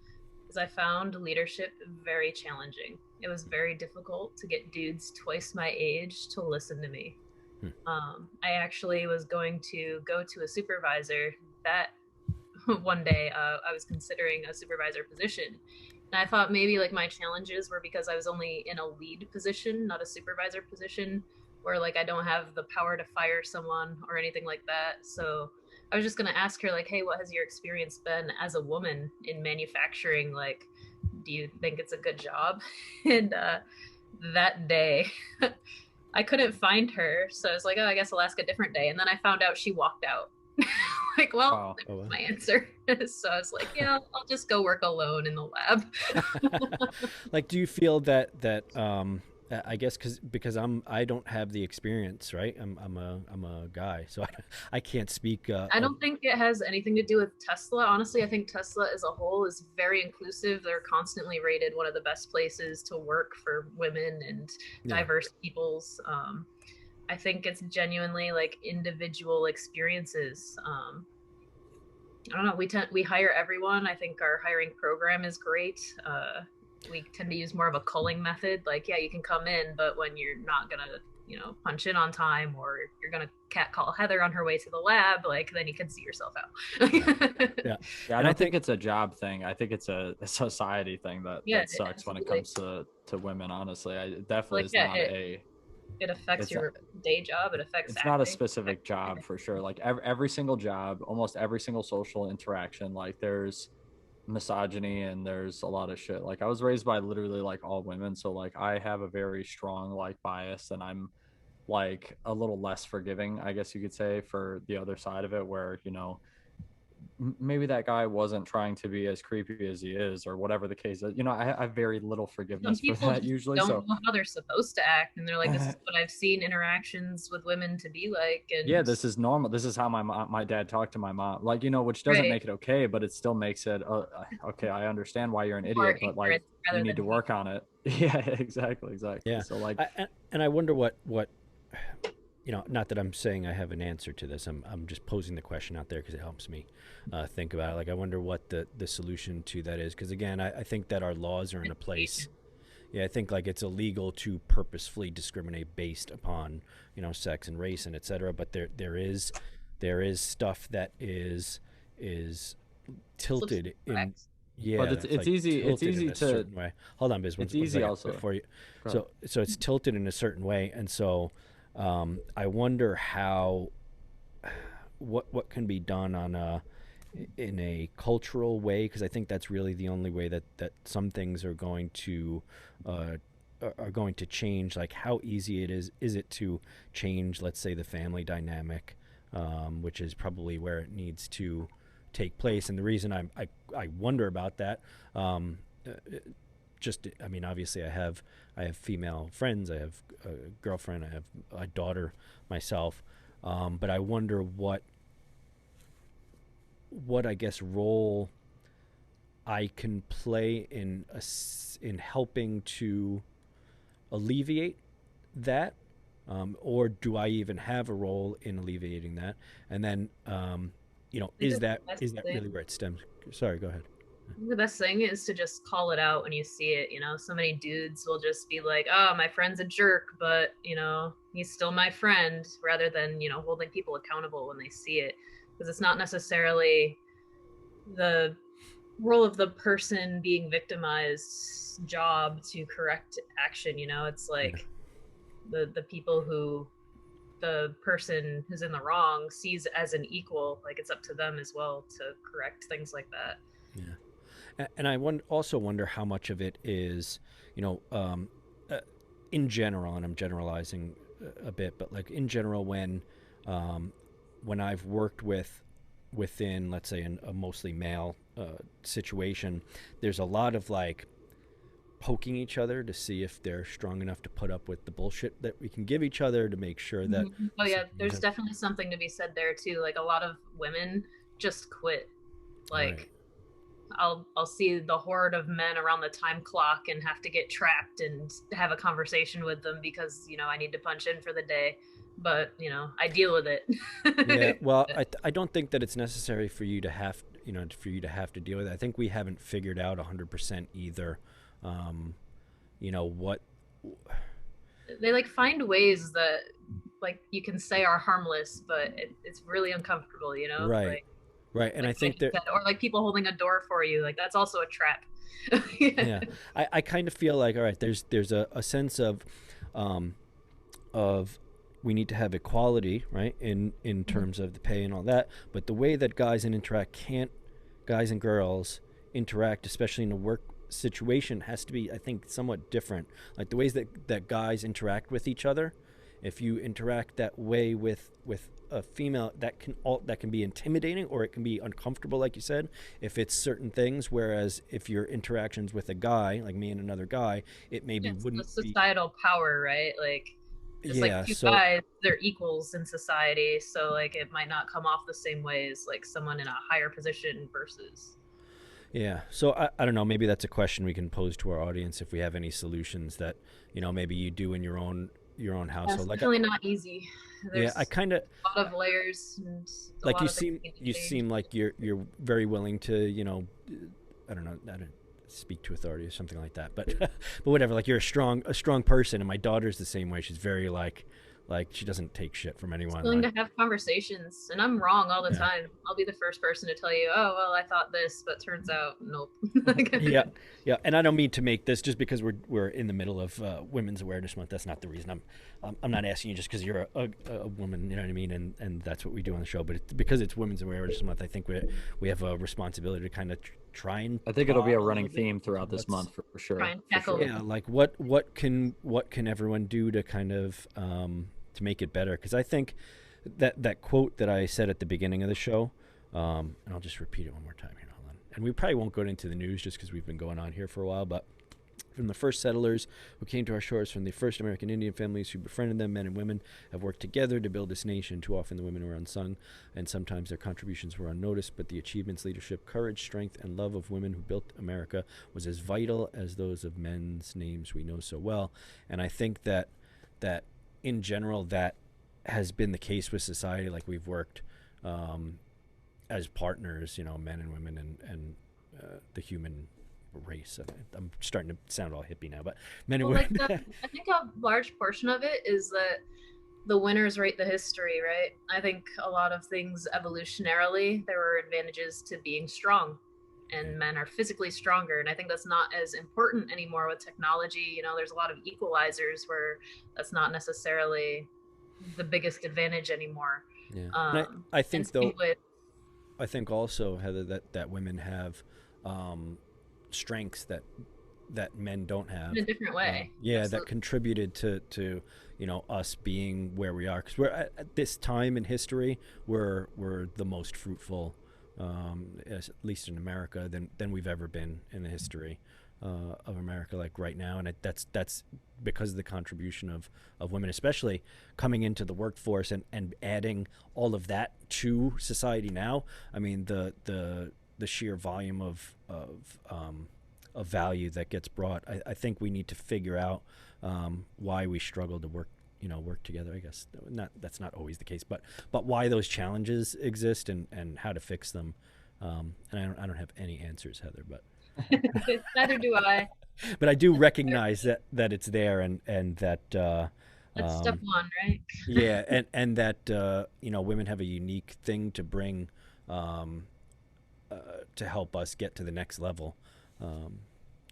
Speaker 2: is I found leadership very challenging. It was very difficult to get dudes twice my age to listen to me. I actually was going to go to a supervisor that one day I was considering a supervisor position. And I thought maybe like my challenges were because I was only in a lead position, not a supervisor position, where like I don't have the power to fire someone or anything like that. So I was just going to ask her, like, hey, what has your experience been as a woman in manufacturing? Like, do you think it's a good job? And that day, I couldn't find her. So I was like, oh, I guess I'll ask a different day. And then I found out she walked out. Like, well, that's my answer. So I was like, yeah, I'll just go work alone in the lab.
Speaker 1: Like, do you feel that I guess because I don't have the experience, right? I'm a guy, so I can't speak.
Speaker 2: I don't think it has anything to do with Tesla. Honestly, I think Tesla as a whole is very inclusive. They're constantly rated one of the best places to work for women and diverse peoples. I think it's genuinely like individual experiences. I don't know. We hire everyone. I think our hiring program is great. We tend to use more of a culling method. Like, yeah, you can come in, but when you're not gonna, you know, punch in on time, or you're gonna catcall Heather on her way to the lab, like, then you can see yourself out.
Speaker 3: Yeah. I don't think it's a job thing. I think it's a society thing that sucks when it comes to women. Honestly, it definitely is not a
Speaker 2: it affects your day job. It affects
Speaker 3: it's not a specific job for sure. Like every single job, almost every single social interaction, like there's misogyny and there's a lot of shit. Like I was raised by literally like all women, so like I have a very strong like bias, and I'm like a little less forgiving, I guess you could say, for the other side of it, where maybe that guy wasn't trying to be as creepy as he is, or whatever the case is. I have very little forgiveness for that usually.
Speaker 2: Don't know how they're supposed to act, and they're like, "This is what I've seen interactions with women to be like." And
Speaker 3: yeah, this is normal. This is how my dad talked to my mom, like, which doesn't make it okay, but it still makes it okay. I understand why you're an idiot, but like you need to work on it. Yeah, exactly.
Speaker 1: Yeah. So like, and I wonder what not that I'm saying I have an answer to this. I'm just posing the question out there because it helps me think about it. Like, I wonder what the solution to that is. Because again, I think that our laws are in a place. Yeah, I think like it's illegal to purposefully discriminate based upon sex and race and etc. But there is stuff that is tilted in. Yeah,
Speaker 3: but it's easy to
Speaker 1: way. Hold on, Biz.
Speaker 3: It's easy also
Speaker 1: before you. So it's tilted in a certain way, and so I wonder how what can be done in a cultural way, because I think that's really the only way that some things are going to change. Like, how easy is it to change, let's say, the family dynamic, which is probably where it needs to take place. And the reason I wonder about that, obviously I have female friends, I have a girlfriend, I have a daughter myself, but I wonder what I guess role I can play in helping to alleviate that, or do I even have a role in alleviating that? And then is that really where it stems? Sorry, go ahead.
Speaker 2: The best thing is to just call it out when you see it. So many dudes will just be like, "Oh, my friend's a jerk, but he's still my friend," rather than holding people accountable when they see it, because it's not necessarily the role of the person being victimized's job to correct action. It's like the people who the person who's in the wrong sees as an equal, like it's up to them as well to correct things like that.
Speaker 1: Yeah. And I also wonder how much of it is, in general, and I'm generalizing a bit, but like in general, when I've worked within, let's say, a mostly male situation, there's a lot of like poking each other to see if they're strong enough to put up with the bullshit that we can give each other, to make sure that.
Speaker 2: Oh yeah, there's definitely something to be said there too. Like, a lot of women just quit. Like. Right. I'll see the horde of men around the time clock and have to get trapped and have a conversation with them because I need to punch in for the day, but I deal with it.
Speaker 1: Yeah, well, I don't think that it's necessary for you to have to deal with it. I think we haven't figured out 100% either. What
Speaker 2: they like find ways that like you can say are harmless, but it's really uncomfortable.
Speaker 1: Right.
Speaker 2: Like,
Speaker 1: right, and
Speaker 2: like
Speaker 1: I think that,
Speaker 2: or like people holding a door for you, like that's also a trap.
Speaker 1: Yeah, I kind of feel like, all right, there's a sense of we need to have equality, right, in terms of the pay and all that, but the way that guys and girls interact, especially in a work situation, has to be, I think, somewhat different. Like the ways that guys interact with each other, if you interact that way with a female, that can be intimidating, or it can be uncomfortable, like you said, if it's certain things. Whereas if your interactions with a guy, like me and another guy, it maybe wouldn't
Speaker 2: be societal power, right? Like, it's like two guys, they're equals in society, so like it might not come off the same way as like someone in a higher position versus.
Speaker 1: Yeah, so I don't know, maybe that's a question we can pose to our audience, if we have any solutions that maybe you do in your own household.
Speaker 2: It's definitely not easy. There's
Speaker 1: I kind of
Speaker 2: a lot of layers, and
Speaker 1: like you seem like you're very willing to I don't speak to authority or something like that, but but whatever, like you're a strong person, and my daughter's the same way. She's very like Like she doesn't take shit from anyone.
Speaker 2: Willing
Speaker 1: like,
Speaker 2: to have conversations, and I'm wrong all the
Speaker 1: yeah.
Speaker 2: time. I'll be the first person to tell you, oh well, I thought this, but turns out nope.
Speaker 1: Yeah, yeah, and I don't mean to make this just because we're in the middle of Women's Awareness Month. That's not the reason. I'm not asking you just because you're a woman. You know what I mean? And that's what we do on the show. But because it's Women's Awareness Month, I think we have a responsibility to kind of try and.
Speaker 3: I think it'll be a running theme throughout this month for sure.
Speaker 2: Try and tackle.
Speaker 1: Yeah, like what can everyone do to kind of to make it better? Because I think that quote that I said at the beginning of the show, and I'll just repeat it one more time here. Hold on. And we probably won't go into the news just because we've been going on here for a while, but from the first settlers who came to our shores, from the first American Indian families who befriended them, men and women have worked together to build this nation. Too often the women were unsung, and sometimes their contributions were unnoticed, but the achievements, leadership, courage, strength, and love of women who built America was as vital as those of men's names we know so well. And I think that in general, that has been the case with society. Like we've worked as partners, men and women, and the human race. I'm starting to sound all hippie now, but men and women.
Speaker 2: I think a large portion of it is that the winners write the history, right? I think a lot of things evolutionarily, there were advantages to being strong, and men are physically stronger. And I think that's not as important anymore with technology. There's a lot of equalizers where that's not necessarily the biggest advantage anymore.
Speaker 1: Yeah. I think though, I think also, Heather, that women have strengths that men don't have
Speaker 2: in a different way.
Speaker 1: That contributed to us being where we are, because we're at this time in history we're the most fruitful, at least in America, than we've ever been in the history of America, like right now. And that's because of the contribution of women, especially coming into the workforce and adding all of that to society now. I mean, the sheer volume of value that gets brought. I think we need to figure out why we struggle to work together. I guess that's not always the case, but why those challenges exist and how to fix them. And I don't have any answers, Heather, but
Speaker 2: neither do I.
Speaker 1: But I do recognize that it's there, and that
Speaker 2: that's step one, right?
Speaker 1: Yeah, and that women have a unique thing to bring to help us get to the next level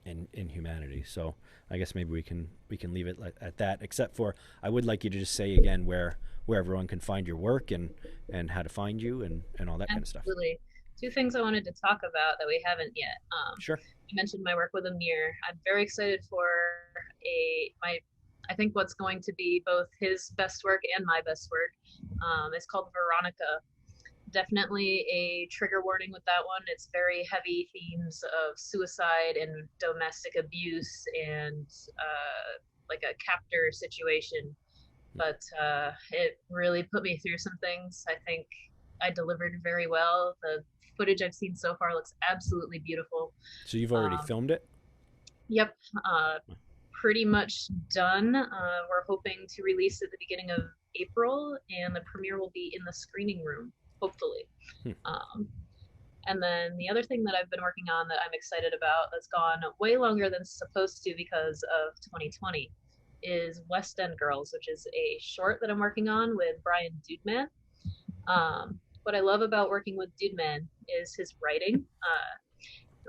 Speaker 1: in humanity. So I guess maybe we can leave it at that, except for I would like you to just say again where everyone can find your work and how to find you and all that kind of stuff.
Speaker 2: Absolutely. 2 things I wanted to talk about that we haven't yet.
Speaker 1: Sure.
Speaker 2: You mentioned my work with Amir. I'm very excited for I think what's going to be both his best work and my best work. It's called Veronica. Definitely a trigger warning with that one. It's very heavy themes of suicide and domestic abuse and like a captor situation. But it really put me through some things. I think I delivered very well. The footage I've seen so far looks absolutely beautiful.
Speaker 1: So you've already filmed it?
Speaker 2: Yep. Pretty much done. We're hoping to release at the beginning of April, and the premiere will be in the screening room, hopefully. And then the other thing that I've been working on that I'm excited about, that's gone way longer than it's supposed to because of 2020, is West End Girls, which is a short that I'm working on with Brian Dudeman. What I love about working with Dudeman is his writing.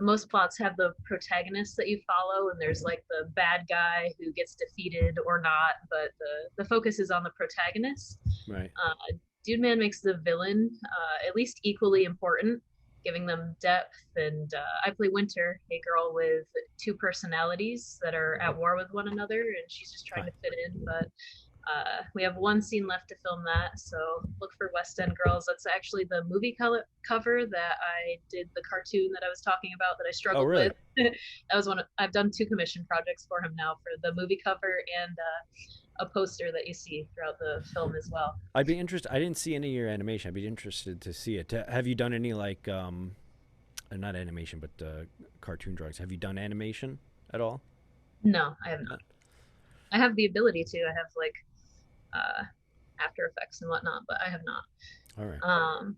Speaker 2: Most plots have the protagonist that you follow, and there's like the bad guy who gets defeated or not, but the focus is on the protagonist.
Speaker 1: Right.
Speaker 2: Dudeman makes the villain at least equally important, giving them depth. And I play Winter, a girl with 2 personalities that are at war with one another, and she's just trying to fit in. But we have 1 scene left to film that, so look for West End Girls. That's actually the movie cover that I did, the cartoon that I was talking about that I struggled with. That was I've done 2 commission projects for him now, for the movie cover and a poster that you see throughout the film as well.
Speaker 1: I'd be interested. I didn't see any of your animation. I'd be interested to see it. Have you done any like not animation, but cartoon drawings? Have you done animation at all?
Speaker 2: No, I have not. I have the ability to. I have like After Effects and whatnot, but I have not.
Speaker 1: All right. All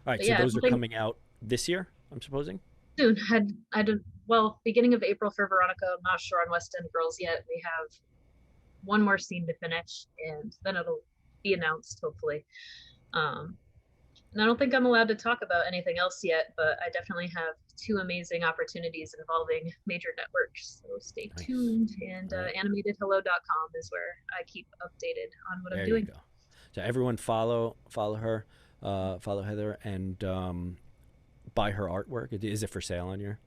Speaker 1: right. So those are coming out this year, I'm supposing?
Speaker 2: Soon. I did, well, beginning of April for Veronica. I'm not sure on West End Girls yet. We have one more scene to finish, and then it'll be announced, hopefully. And I don't think I'm allowed to talk about anything else yet, but I definitely have 2 amazing opportunities involving major networks. So stay tuned. And animatedhello.com is where I keep updated on what I'm doing.
Speaker 1: There you go. So everyone follow her, follow Heather, and buy her artwork. Is it for sale on your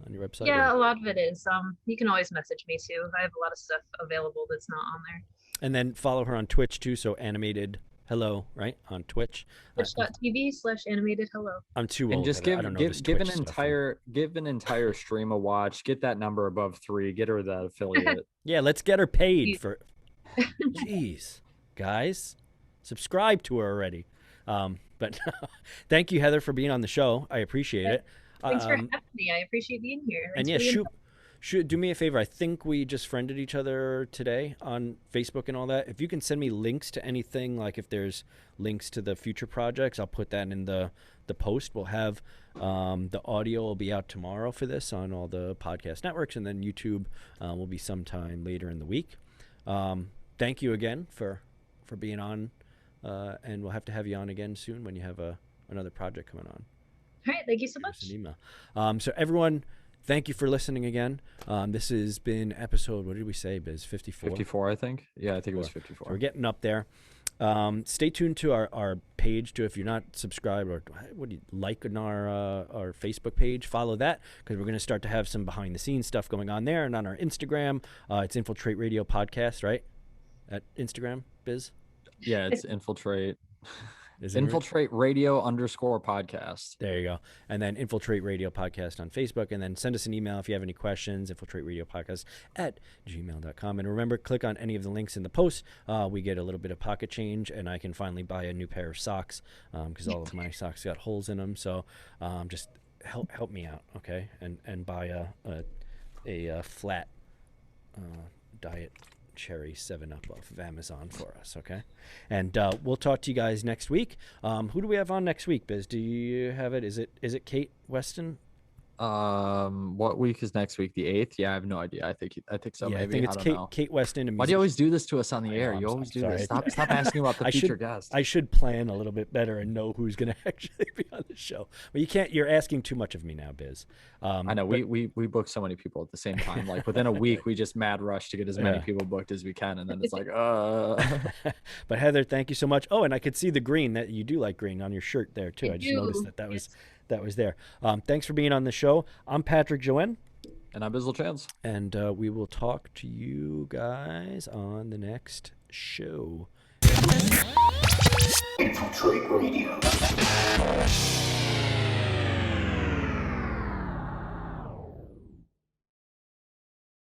Speaker 1: website?
Speaker 2: Yeah, a lot of it is. You can always message me too. I have a lot of stuff available that's not on there.
Speaker 1: And then follow her on Twitch too. So Animated Hello, right, on Twitch.
Speaker 2: Twitch.tv/animatedhello.
Speaker 1: I'm too old.
Speaker 3: And just give an entire stream a watch. Get that number above 3. Get her that affiliate.
Speaker 1: Yeah, let's get her paid for. Jeez, guys, subscribe to her already. But thank you, Heather, for being on the show. I appreciate it.
Speaker 2: Thanks for having me. I appreciate being here.
Speaker 1: Thanks, and yeah, shoot, do me a favor. I think we just friended each other today on Facebook and all that. If you can send me links to anything, like if there's links to the future projects, I'll put that in the post. We'll have the audio will be out tomorrow for this on all the podcast networks, and then YouTube will be sometime later in the week. Thank you again for being on, and we'll have to have you on again soon when you have another project coming on.
Speaker 2: All right, thank you so much.
Speaker 1: An email. So everyone, thank you for listening again. This has been episode, what did we say, Biz? 54?
Speaker 3: 54, I think. Yeah, I think it was 54.
Speaker 1: So we're getting up there. Stay tuned to our page, too. If you're not subscribed or what do you like on our Facebook page, follow that, because we're going to start to have some behind-the-scenes stuff going on there. And on our Instagram, it's Infiltrate Radio Podcast, right? At Instagram, Biz?
Speaker 3: Yeah, it's Infiltrate.
Speaker 1: Is it
Speaker 3: Infiltrate Radio _podcast.
Speaker 1: There you go. And then Infiltrate Radio Podcast on Facebook. And then send us an email if you have any questions, infiltrateradiopodcast@gmail.com. And remember, click on any of the links in the post. We get a little bit of pocket change, and I can finally buy a new pair of socks because all of my socks got holes in them. So just help me out, okay? And buy a flat diet cherry 7-Up off of Amazon for us, okay? And we'll talk to you guys next week. Who do we have on next week, Biz? Do you have it? Is it Kate Weston?
Speaker 3: What week is next week? The 8th? Yeah, I have no idea. I think so.
Speaker 1: Yeah,
Speaker 3: maybe.
Speaker 1: I think it's Kate Weston.
Speaker 3: Why do you always do this to us on the air?
Speaker 1: I'm
Speaker 3: You always do
Speaker 1: sorry.
Speaker 3: this. Stop asking about the future guest.
Speaker 1: I should plan a little bit better and know who's going to actually be on the show. But you can't. You're asking too much of me now, Biz.
Speaker 3: I know. We book so many people at the same time. Like within a week, we just mad rush to get as many people booked as we can, and then it's like,
Speaker 1: But Heather, thank you so much. Oh, and I could see the green, that you do like green on your shirt there too. I just noticed that was there. Thanks for being on the show. I'm Patrick Joanne.
Speaker 3: And I'm Bizzle Chance.
Speaker 1: And we will talk to you guys on the next show.
Speaker 4: Infiltrate Radio.